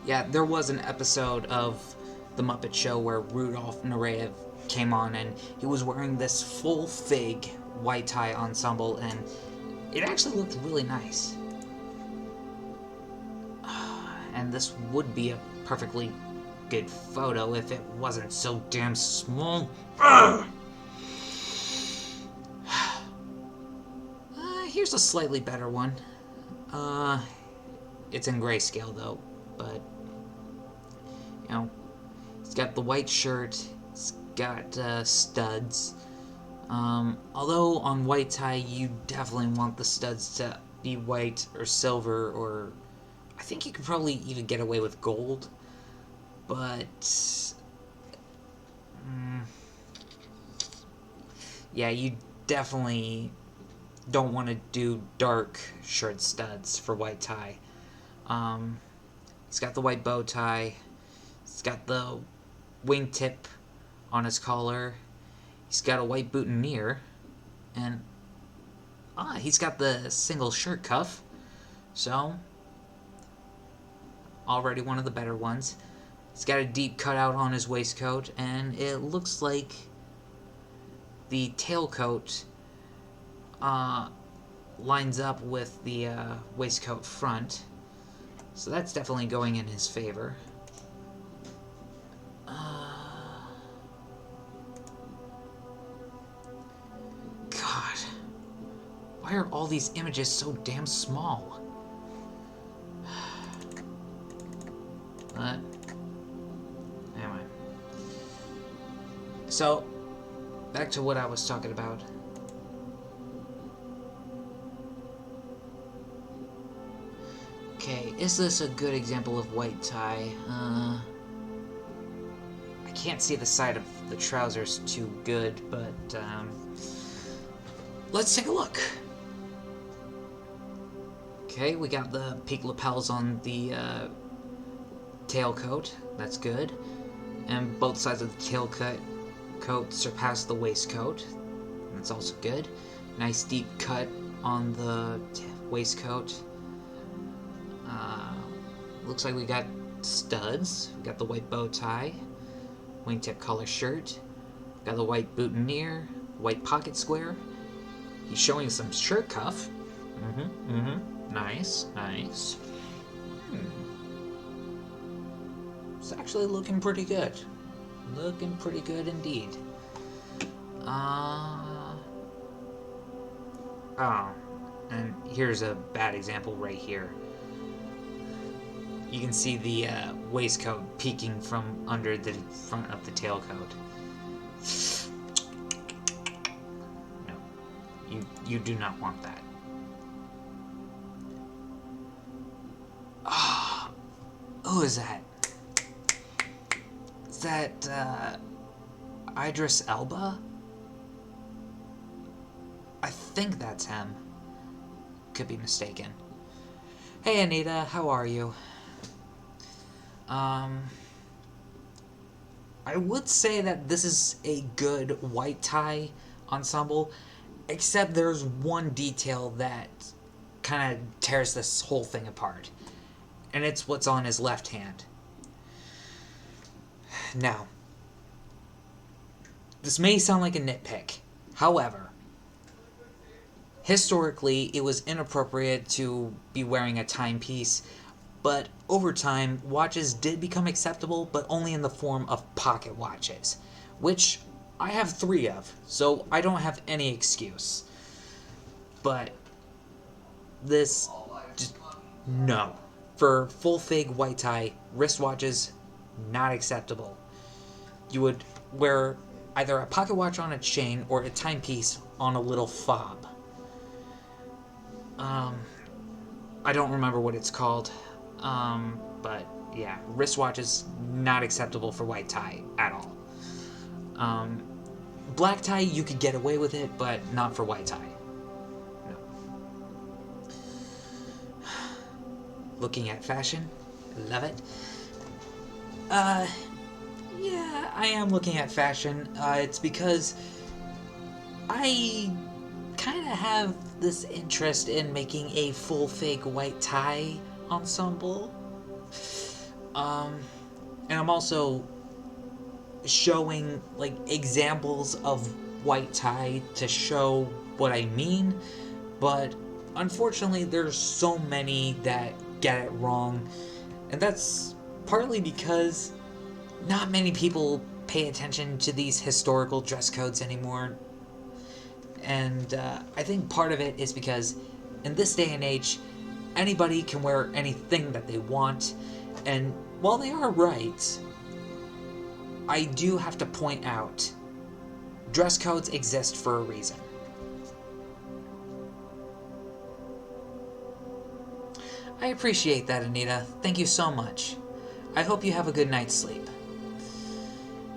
Yeah, there was an episode of The Muppet Show where Rudolph Nureyev came on and he was wearing this full fig white tie ensemble and it actually looked really nice. And this would be a perfectly good photo if it wasn't so damn small. Here's a slightly better one. It's in grayscale though, but you know, it's got the white shirt, it's got studs. Although on white tie you definitely want the studs to be white or silver, or I think you could probably even get away with gold, but yeah, you definitely don't want to do dark shirt studs for white tie. He's got the white bow tie. He's got the wingtip on his collar. He's got a white boutonniere. And he's got the single shirt cuff. So, already one of the better ones. He's got a deep cutout on his waistcoat, and it looks like the tailcoat lines up with the waistcoat front. So that's definitely going in his favor. God, why are all these images so damn small? But anyway, so back to what I was talking about. Okay, is this a good example of white tie? I can't see the side of the trousers too good, but let's take a look. Okay, we got the peak lapels on the tailcoat. That's good. And both sides of the tailcoat surpass the waistcoat. That's also good. Nice deep cut on the waistcoat. Looks like we got studs. We got the white bow tie, wingtip collar shirt, got the white boutonniere, white pocket square. He's showing some shirt cuff. Nice, nice. It's actually looking pretty good. Looking pretty good indeed. Oh, and here's a bad example right here. You can see the waistcoat peeking from under the front of the tailcoat. No, you do not want that. Who is that? Is that Idris Elba? I think that's him. Could be mistaken. Hey Anita, how are you? I would say that this is a good white tie ensemble, except there's one detail that kind of tears this whole thing apart, and it's what's on his left hand. Now, this may sound like a nitpick, however, historically it was inappropriate to be wearing a timepiece, but over time, watches did become acceptable, but only in the form of pocket watches, which I have 3 of, so I don't have any excuse. But this, just, no. For full fig white tie, wristwatches, not acceptable. You would wear either a pocket watch on a chain or a timepiece on a little fob. I don't remember what it's called. But yeah, wristwatches not acceptable for white tie at all. Black tie, you could get away with it, but not for white tie. No. Looking at fashion, love it. Yeah, I am looking at fashion. It's because I kind of have this interest in making a full fig white tie ensemble. And I'm also showing like examples of white tie to show what I mean, but unfortunately there's so many that get it wrong, and that's partly because not many people pay attention to these historical dress codes anymore. And I think part of it is because in this day and age, anybody can wear anything that they want, and while they are right, I do have to point out, dress codes exist for a reason. I appreciate that, Anita. Thank you so much. I hope you have a good night's sleep.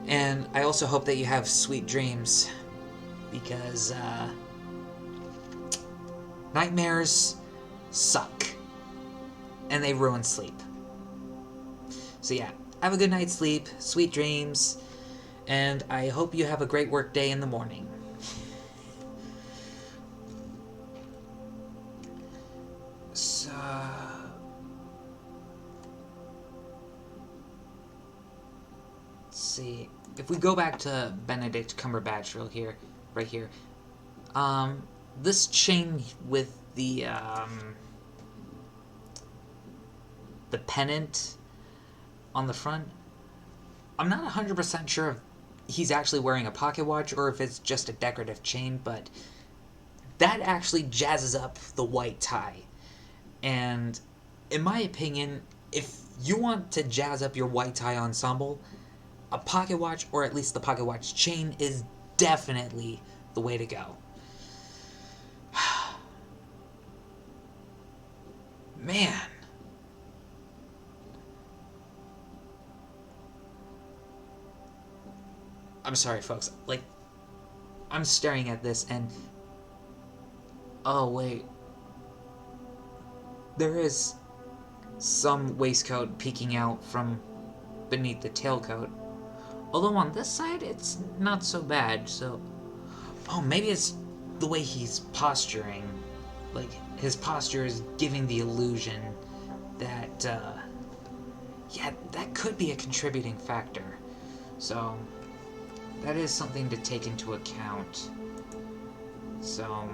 And I also hope that you have sweet dreams, because nightmares suck, and they ruin sleep. So yeah, have a good night's sleep, sweet dreams, and I hope you have a great work day in the morning. So... let's see. If we go back to Benedict Cumberbatch right here, this chain with the pennant on the front, I'm not 100% sure if he's actually wearing a pocket watch or if it's just a decorative chain, but that actually jazzes up the white tie. And in my opinion, if you want to jazz up your white tie ensemble, a pocket watch, or at least the pocket watch chain, is definitely the way to go. Man. I'm sorry, folks. Like, I'm staring at this and... oh, wait. There is some waistcoat peeking out from beneath the tailcoat. Although on this side, it's not so bad, so... oh, maybe it's the way he's posturing. Like, his posture is giving the illusion that, yeah, that could be a contributing factor. So, that is something to take into account. So,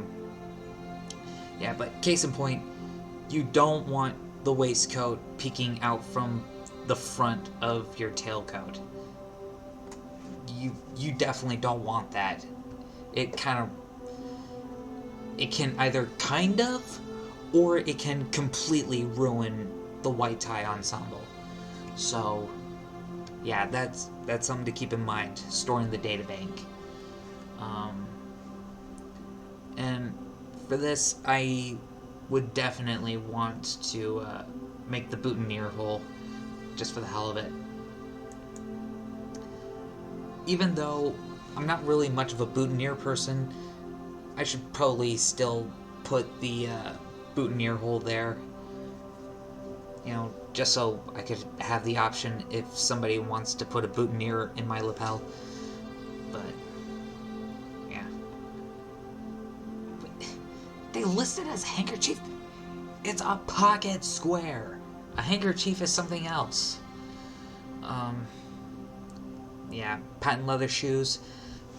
yeah, but case in point, you don't want the waistcoat peeking out from the front of your tailcoat. You definitely don't want that. It can either kind of, or it can completely ruin the white tie ensemble. So, yeah, that's something to keep in mind, storing the databank. And for this, I would definitely want to make the boutonniere hole, just for the hell of it. Even though I'm not really much of a boutonniere person. I should probably still put the boutonniere hole there. You know, just so I could have the option if somebody wants to put a boutonniere in my lapel. But, yeah. They list it as handkerchief? It's a pocket square. A handkerchief is something else. Yeah, patent leather shoes.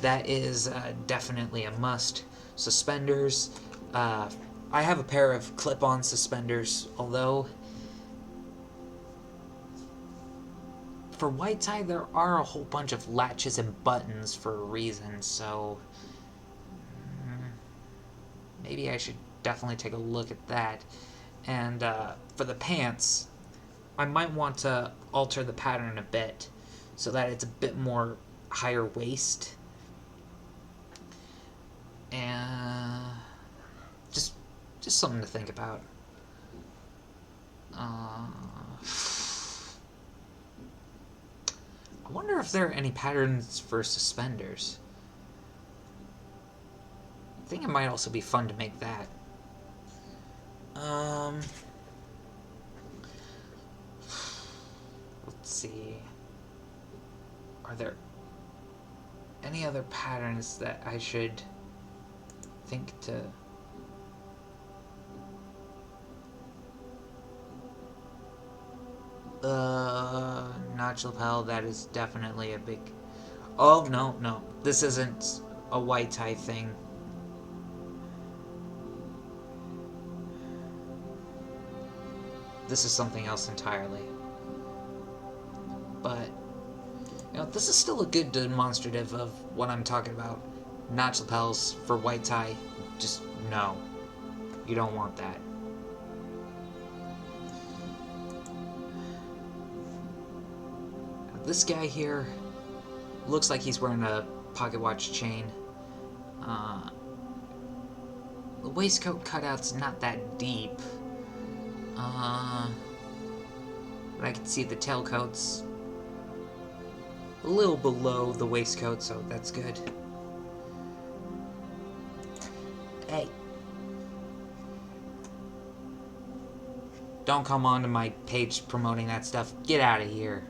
That is definitely a must. Suspenders. I have a pair of clip-on suspenders, although for white tie there are a whole bunch of latches and buttons for a reason, so maybe I should definitely take a look at that. And for the pants, I might want to alter the pattern a bit so that it's a bit more higher waist. And just something to think about. I wonder if there are any patterns for suspenders. I think it might also be fun to make that. Let's see. Are there any other patterns that I should think to... notch lapel, that is definitely a big... Oh, no. This isn't a white tie thing. This is something else entirely. But, you know, this is still a good demonstrative of what I'm talking about. Notch lapels for white tie, just no. You don't want that. This guy here looks like he's wearing a pocket watch chain. The waistcoat cutout's not that deep. But I can see the tailcoat's a little below the waistcoat, so that's good. Hey. Don't come onto my page promoting that stuff. Get out of here.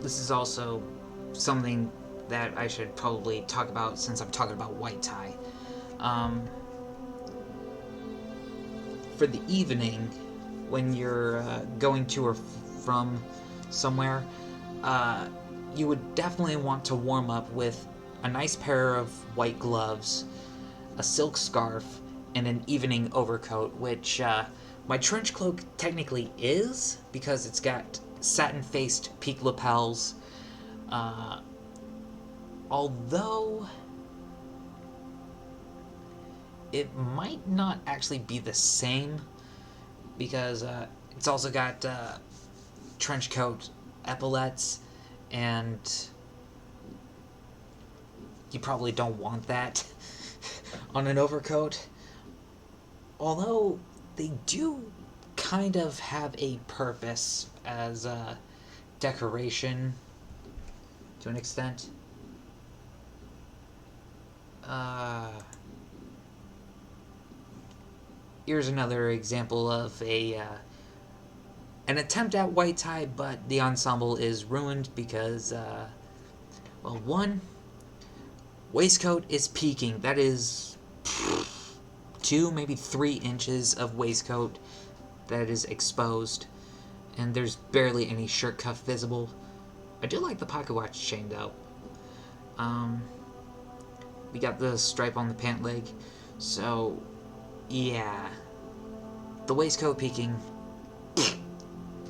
This is also something that I should probably talk about since I'm talking about white tie. For the evening, when you're going to or from somewhere, you would definitely want to warm up with a nice pair of white gloves, a silk scarf, and an evening overcoat, which my trench cloak technically is, because it's got satin-faced peak lapels, although it might not actually be the same, because it's also got trench coat epaulettes, and you probably don't want that on an overcoat, although they do kind of have a purpose as a decoration to an extent. Here's another example of an attempt at white tie, but the ensemble is ruined because, well, one, waistcoat is peaking. That is 2, maybe 3 inches of waistcoat that is exposed, and there's barely any shirt cuff visible. I do like the pocket watch chain, though. We got the stripe on the pant leg, so yeah. The waistcoat peaking,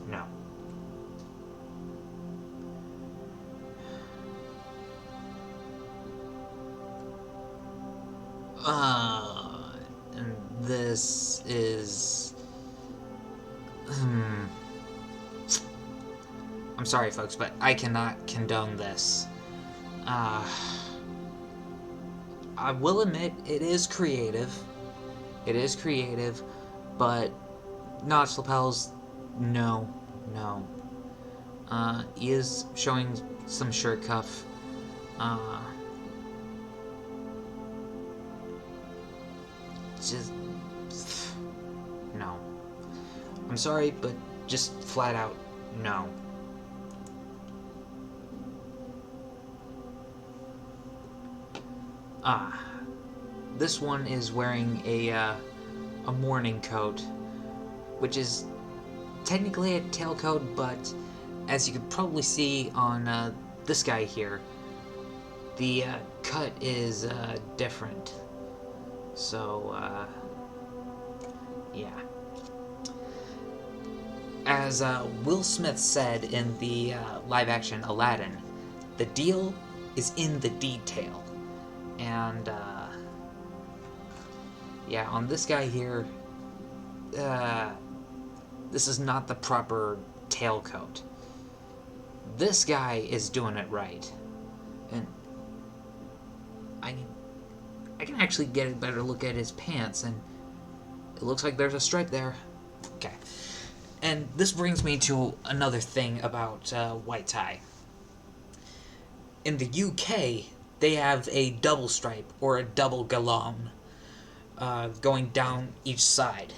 no. And this is... I'm sorry, folks, but I cannot condone this. I will admit, it is creative. It is creative, but notch lapels, no, no. He is showing some shirt cuff. Uh, just no. I'm sorry, but just flat out no. This one is wearing a morning coat, which is technically a tailcoat, but as you could probably see on this guy here, the cut is different. So, yeah. As Will Smith said in the live-action Aladdin, the deal is in the detail. And, yeah, on this guy here, this is not the proper tailcoat. This guy is doing it right. And I can actually get a better look at his pants, and it looks like there's a stripe there. Okay. And this brings me to another thing about white tie. In the UK, they have a double stripe, or a double galon, going down each side.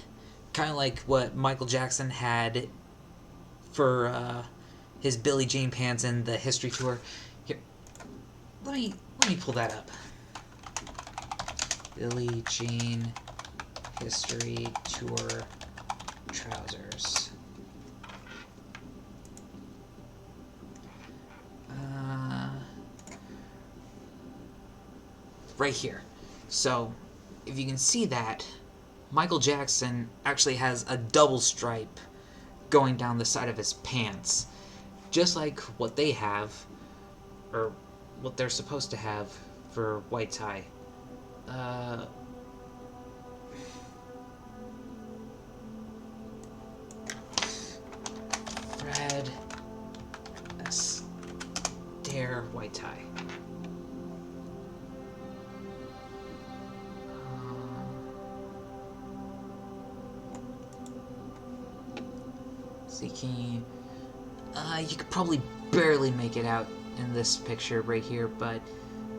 Kind of like what Michael Jackson had for his Billie Jean pants in the History Tour. Here, let me pull that up. Billie Jean History Tour trousers. Right here. So, if you can see that, Michael Jackson actually has a double stripe going down the side of his pants. Just like what they have, or what they're supposed to have for white tie. Fred Astaire white tie. Seeking. You could probably barely make it out in this picture right here, but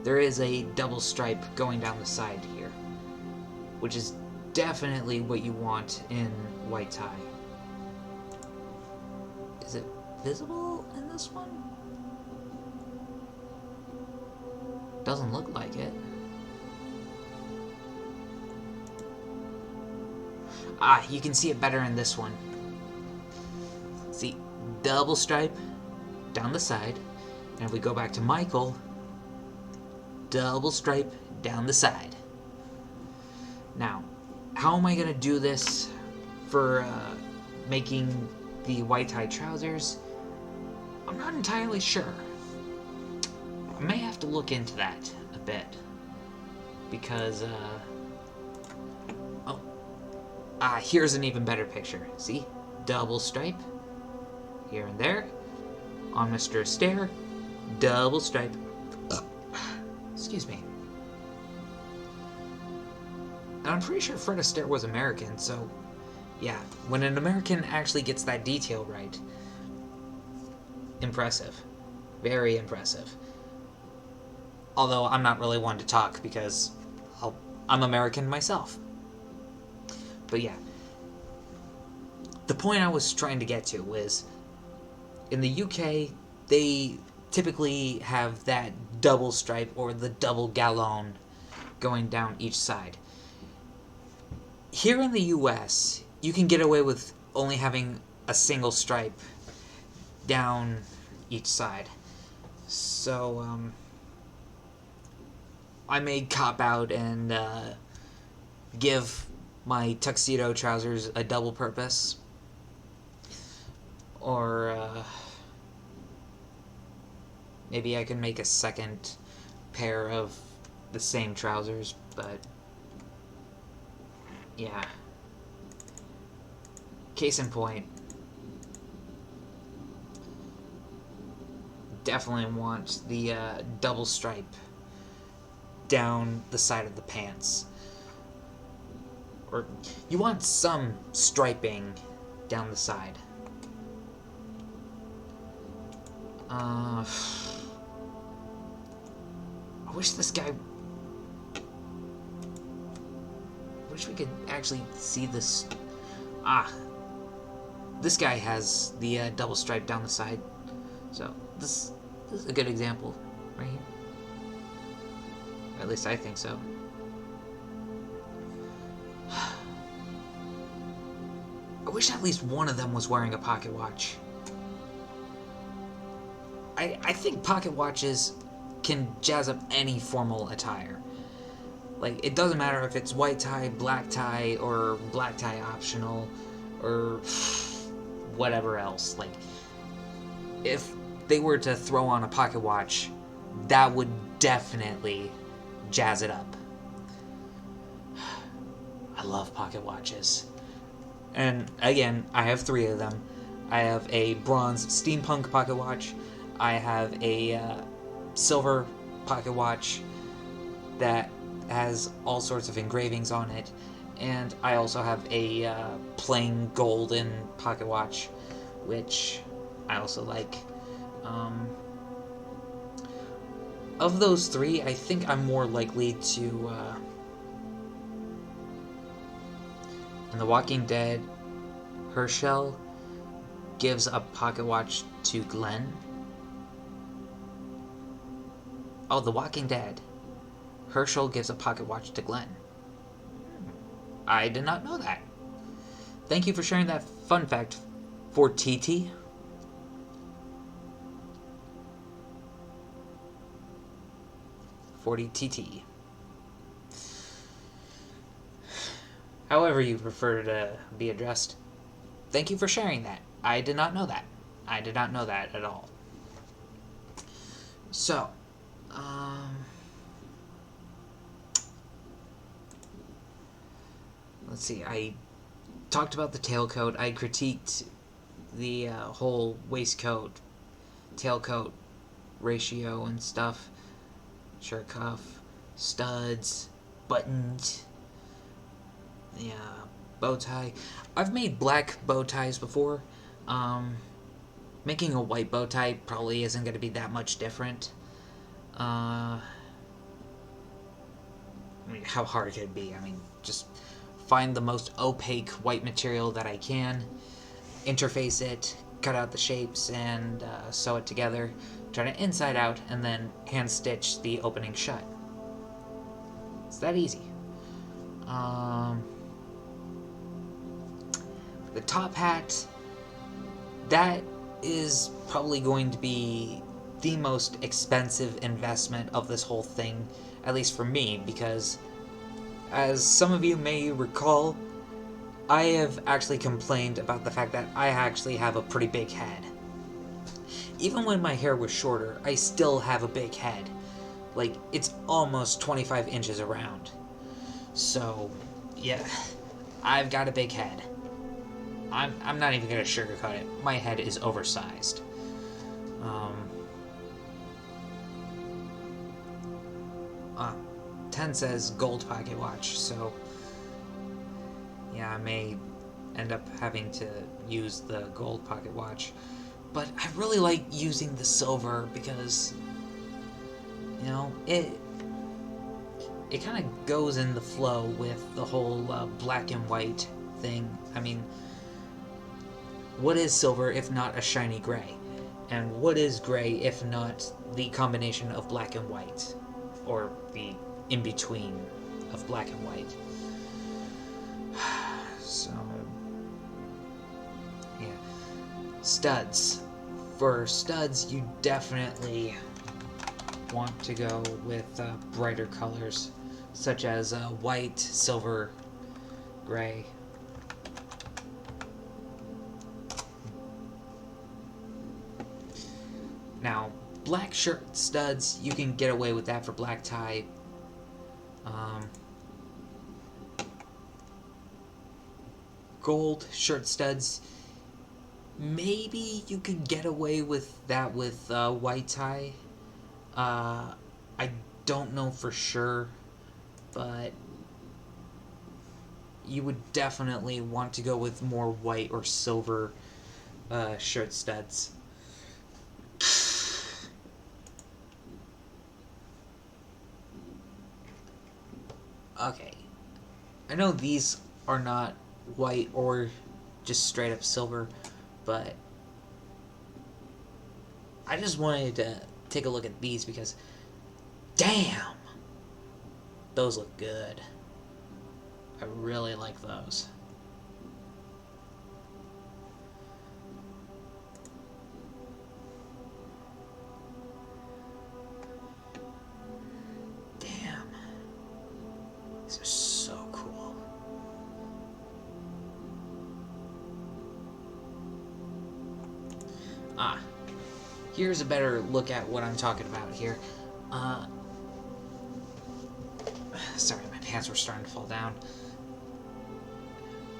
there is a double stripe going down the side here, which is definitely what you want in white tie. Is it visible in this one? Doesn't look like it. You can see it better in this one. See, double stripe down the side, and if we go back to Michael, double stripe down the side. Now, how am I going to do this for making the white tie trousers? I'm not entirely sure. I may have to look into that a bit, because here's an even better picture. See, double stripe here and there on Mr. Astaire, double stripe. Excuse me. And I'm pretty sure Fred Astaire was American, so yeah, when an American actually gets that detail right, impressive. Very impressive. Although I'm not really one to talk because I'm American myself. But yeah, the point I was trying to get to was, in the UK, they typically have that double stripe or the double galon going down each side. Here in the US, you can get away with only having a single stripe down each side. So, I may cop out and give my tuxedo trousers a double purpose. Or maybe I can make a second pair of the same trousers, but yeah. Case in point, definitely want the double stripe down the side of the pants. Or you want some striping down the side. I wish this guy... I wish we could actually see this... This guy has the double stripe down the side. So, this is a good example, right here. Or at least I think so. I wish at least one of them was wearing a pocket watch. I think pocket watches can jazz up any formal attire. Like, it doesn't matter if it's white tie, black tie, or black tie optional, or whatever else. Like, if they were to throw on a pocket watch, that would definitely jazz it up. I love pocket watches. And again, I have 3 of them. I have a bronze steampunk pocket watch. I have a silver pocket watch that has all sorts of engravings on it. And I also have a plain golden pocket watch, which I also like. Of those 3, I think I'm more likely to... in The Walking Dead, Herschel gives a pocket watch to Glenn. Oh, The Walking Dead. Herschel gives a pocket watch to Glenn. I did not know that. Thank you for sharing that fun fact for TT. TT. However you prefer to be addressed. Thank you for sharing that. I did not know that. I did not know that at all. So, let's see. I talked about the tailcoat. I critiqued the whole waistcoat, tailcoat ratio and stuff. Shirt cuff, studs, buttons. Yeah, bow tie. I've made black bow ties before. Making a white bow tie probably isn't going to be that much different. I mean, how hard could it be? I mean, just find the most opaque white material that I can, interface it, cut out the shapes, and sew it together, turn it inside out, and then hand stitch the opening shut. It's that easy. The top hat, that is probably going to be the most expensive investment of this whole thing, at least for me, because as some of you may recall, I have actually complained about the fact that I actually have a pretty big head. Even when my hair was shorter, I still have a big head. Like, it's almost 25 inches around. So, yeah, I've got a big head. I'm not even going to sugarcoat it. My head is oversized. 10 says gold pocket watch, so yeah, I may end up having to use the gold pocket watch. But I really like using the silver because, you know, it kind of goes in the flow with the whole black and white thing. I mean, what is silver if not a shiny gray? And what is gray if not the combination of black and white? Or the in-between of black and white. So, yeah. Studs. For studs, you definitely want to go with brighter colors, such as white, silver, gray. Now, black shirt studs, you can get away with that for black tie. Gold shirt studs, maybe you could get away with that with white tie. I don't know for sure, but you would definitely want to go with more white or silver shirt studs. Okay, I know these are not white or just straight up silver, but I just wanted to take a look at these because, damn, those look good. I really like those. Damn. These are so cool. Here's a better look at what I'm talking about here. Sorry, my pants were starting to fall down.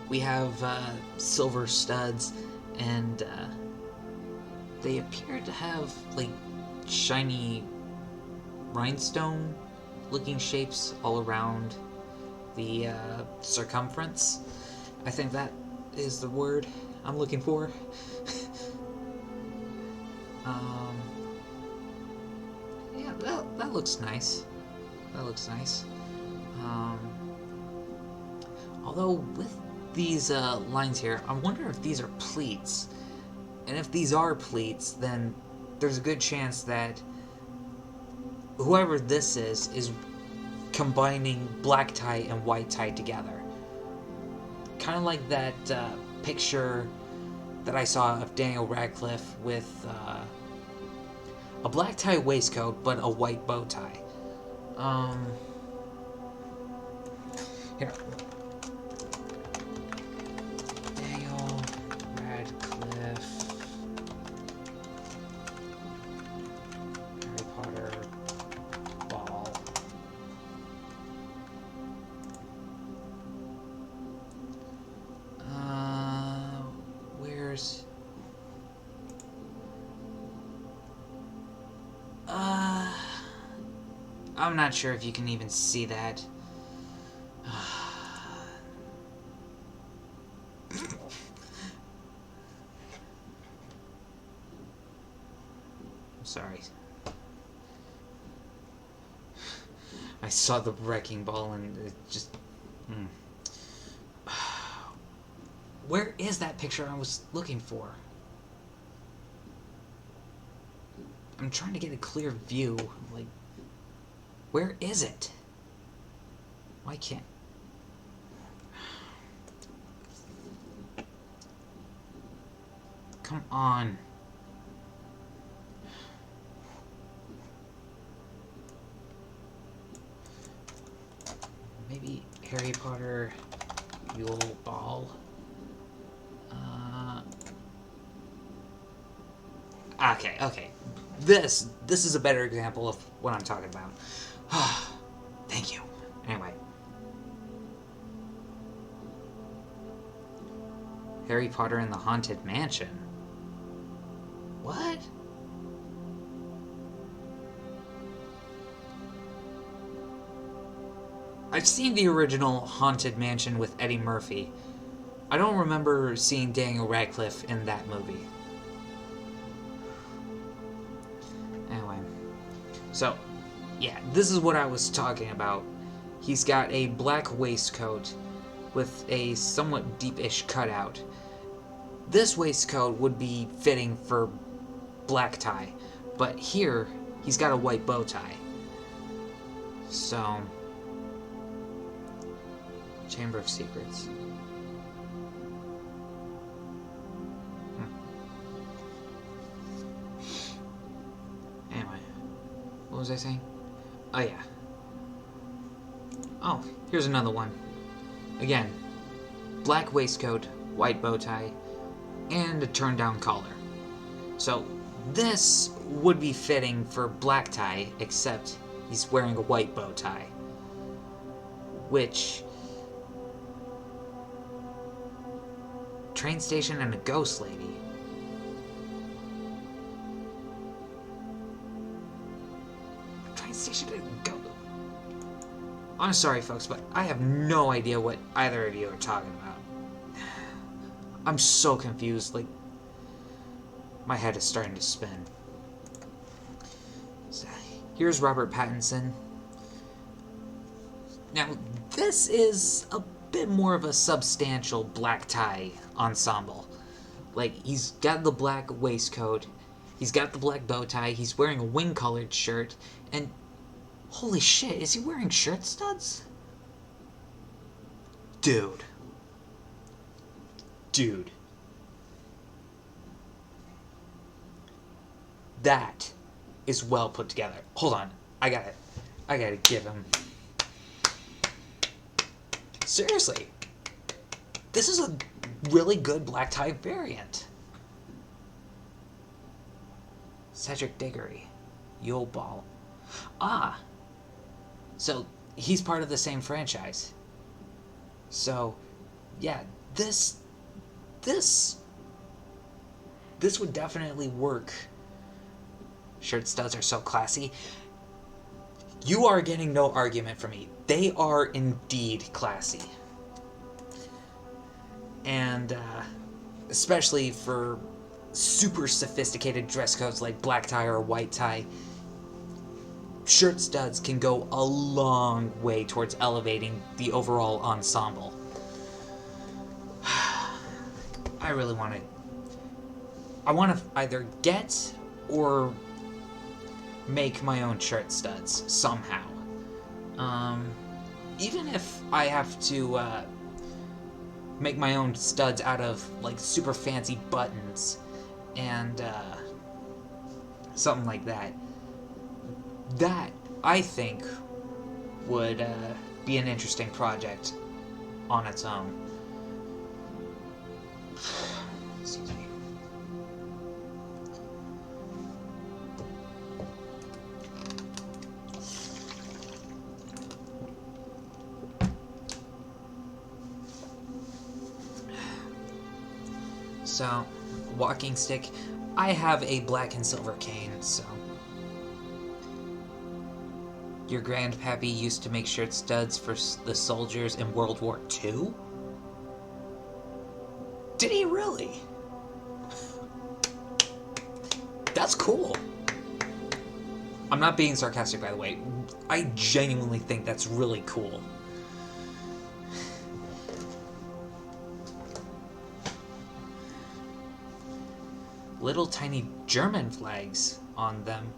We have silver studs, and they appear to have like shiny rhinestone looking shapes all around the circumference. I think that is the word I'm looking for. Yeah, that looks nice. That looks nice. Although with these lines here, I wonder if these are pleats. And if these are pleats, then there's a good chance that whoever this is combining black tie and white tie together. Kind of like that picture that I saw of Daniel Radcliffe with a black tie waistcoat but a white bow tie. Here. Daniel Radcliffe. Harry Potter ball. Where's... I'm not sure if you can even see that. I'm sorry. I saw the wrecking ball and it just... Where is that picture I was looking for? I'm trying to get a clear view. Like, where is it? Why can't... Come on. Maybe Harry Potter Yule Ball. Okay. This is a better example of what I'm talking about. Thank you. Anyway. Harry Potter and the Haunted Mansion. What? I've seen the original Haunted Mansion with Eddie Murphy. I don't remember seeing Daniel Radcliffe in that movie. Anyway. So, yeah, this is what I was talking about. He's got a black waistcoat with a somewhat deepish cutout. This waistcoat would be fitting for black tie, but here he's got a white bow tie. So, Chamber of Secrets. Anyway, what was I saying? Oh yeah. Oh, here's another one. Again, black waistcoat, white bow tie, and a turned-down collar. So this would be fitting for black tie, except he's wearing a white bow tie. Which... Train station and a ghost lady. Train station and a ghost... I'm sorry, folks, but I have no idea what either of you are talking about. I'm so confused, like, my head is starting to spin. So, here's Robert Pattinson. Now, this is a bit more of a substantial black tie ensemble. Like, he's got the black waistcoat, he's got the black bow tie, he's wearing a wing-colored shirt, and holy shit, is he wearing shirt studs? Dude. That is well put together. Hold on, I gotta give him... Seriously, this is a really good black tie variant. Cedric Diggory, Yule Ball. Ah, so he's part of the same franchise. So, yeah, this would definitely work. Shirt studs are so classy. You are getting no argument from me. They are indeed classy. And, especially for super sophisticated dress codes like black tie or white tie, shirt studs can go a long way towards elevating the overall ensemble. I really want to... I want to either get or make my own shirt studs somehow. Even if I have to make my own studs out of like super fancy buttons and something like that. That, I think, would be an interesting project on its own. Excuse me. So, walking stick. I have a black and silver cane, so... Your grandpappy used to make shirt studs for the soldiers in World War II? Did he really? That's cool. I'm not being sarcastic, by the way. I genuinely think that's really cool. Little tiny German flags on them.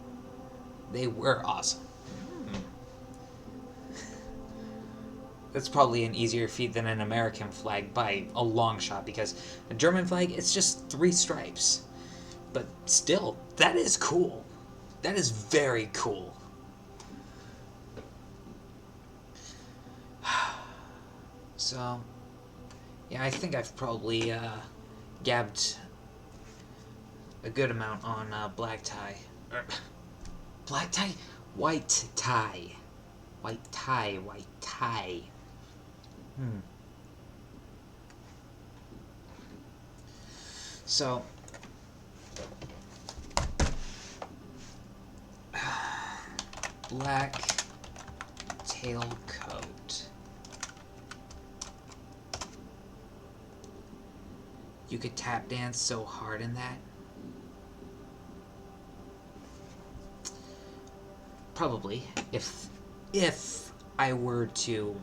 They were awesome. That's probably an easier feat than an American flag by a long shot, because a German flag, it's just 3 stripes. But still, that is cool. That is very cool. So, yeah, I think I've probably gabbed a good amount on black tie. Black tie? White tie. White tie, white tie. So, black tailcoat. You could tap dance so hard in that. Probably, if I were to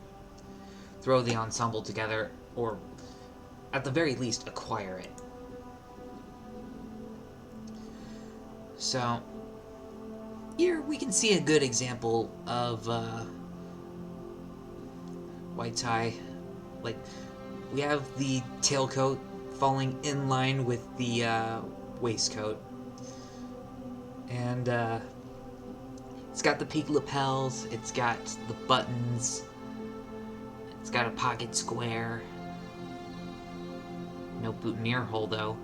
throw the ensemble together, or at the very least acquire it. So, here we can see a good example of white tie. Like, we have the tailcoat falling in line with the waistcoat. And it's got the peak lapels, it's got the buttons, it's got a pocket square. No boutonniere hole though.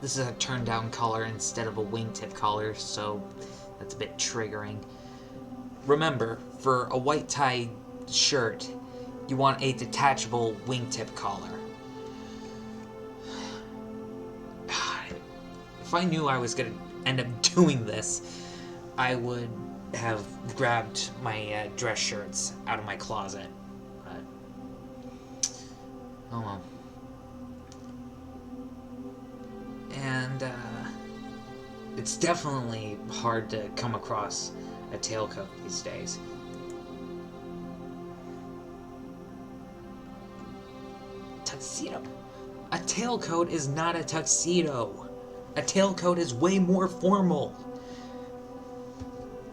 This is a turn down collar instead of a wingtip collar, so that's a bit triggering. Remember, for a white tie shirt, you want a detachable wingtip collar. If I knew I was gonna end up doing this, I would have grabbed my dress shirts out of my closet. But, oh well. And it's definitely hard to come across a tailcoat these days. Tuxedo. A tailcoat is not a tuxedo. A tailcoat is way more formal.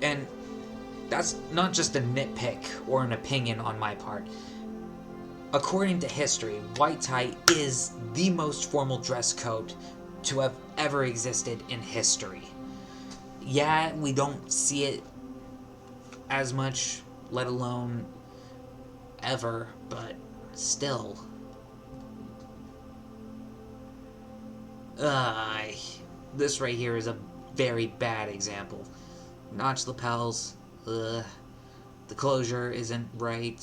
And that's not just a nitpick or an opinion on my part. According to history, white tie is the most formal dress code to have ever existed in history. Yeah, we don't see it as much, let alone ever, but still. This right here is a very bad example. Notch lapels, the closure isn't right.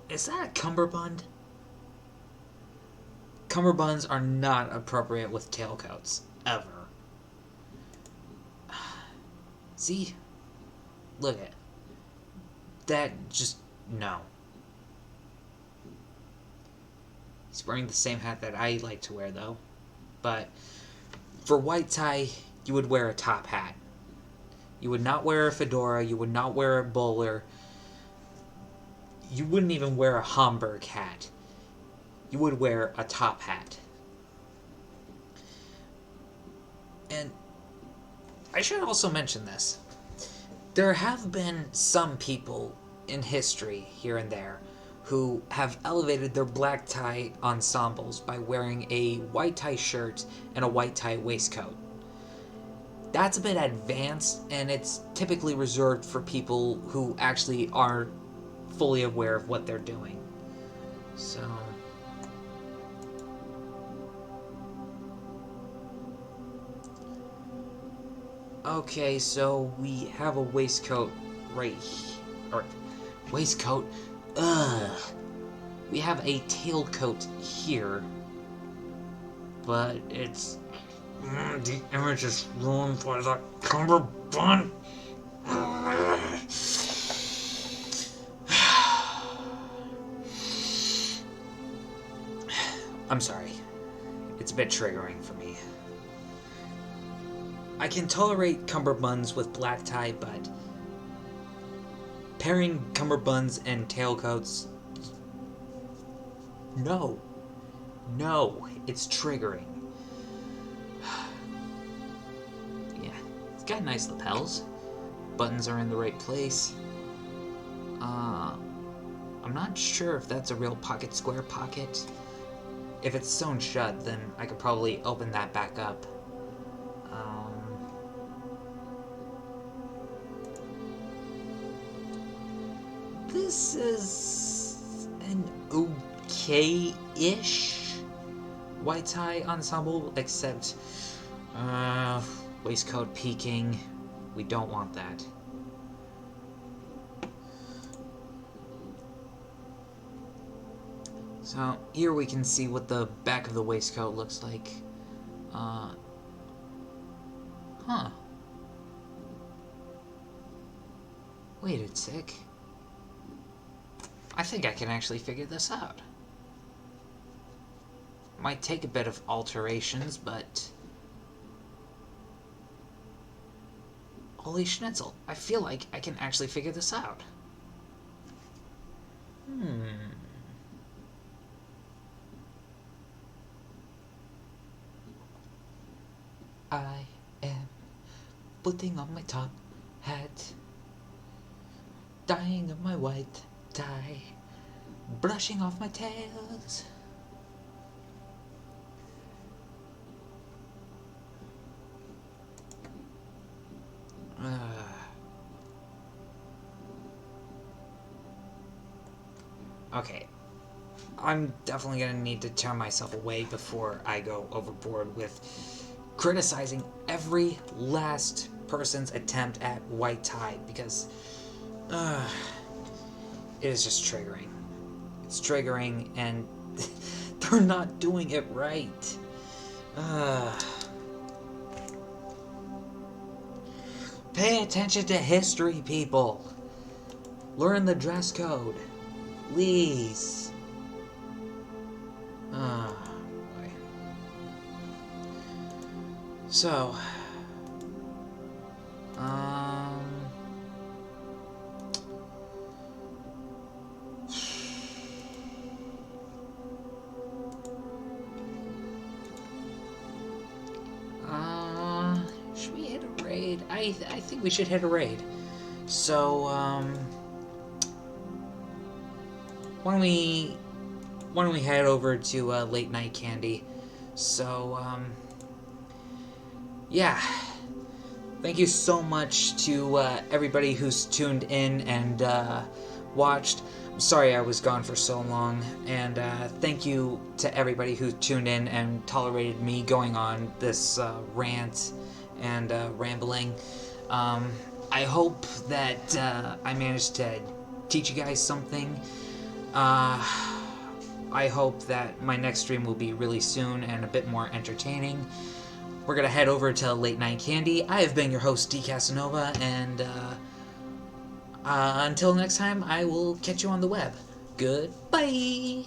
Is that a cummerbund? Cummerbunds are not appropriate with tailcoats, ever. See? Look at that, just, no. He's wearing the same hat that I like to wear, though. But for white tie, you would wear a top hat. You would not wear a fedora. You would not wear a bowler. You wouldn't even wear a Homburg hat. You would wear a top hat. And I should also mention this. There have been some people in history, here and there, who have elevated their black tie ensembles by wearing a white tie shirt and a white tie waistcoat. That's a bit advanced, and it's typically reserved for people who actually are fully aware of what they're doing. So... okay, so we have a waistcoat right here. Or, waistcoat? Ugh. We have a tailcoat here. But it's... the image is ruined by the cummerbund. I'm sorry. It's a bit triggering for me. I can tolerate cummerbunds with black tie, but pairing cummerbunds and tailcoats... no. No, it's triggering. Yeah, it's got nice lapels. Buttons are in the right place. I'm not sure if that's a real pocket square pocket. If it's sewn shut, then I could probably open that back up. This is an okay-ish white tie ensemble, except waistcoat peeking. We don't want that. So here we can see what the back of the waistcoat looks like. Wait a sec. I think I can actually figure this out. Might take a bit of alterations, but... holy schnitzel, I feel like I can actually figure this out. I am putting on my top hat, dyeing up my white tie, brushing off my tails. Okay, I'm definitely gonna need to turn myself away before I go overboard with criticizing every last person's attempt at white tie, because it is just triggering. It's triggering, and they're not doing it right. Pay attention to history, people. Learn the dress code. Please. Ah, boy. So, should we hit a raid? I think we should hit a raid. So, why don't we head over to Late Night Candy? So, yeah. Thank you so much to everybody who's tuned in and watched. I'm sorry I was gone for so long, and thank you to everybody who tuned in and tolerated me going on this rant and rambling. I hope that I managed to teach you guys something. I hope that my next stream will be really soon and a bit more entertaining. We're gonna head over to Late Night Candy. I have been your host, DCas, and until next time, I will catch you on the web. Goodbye!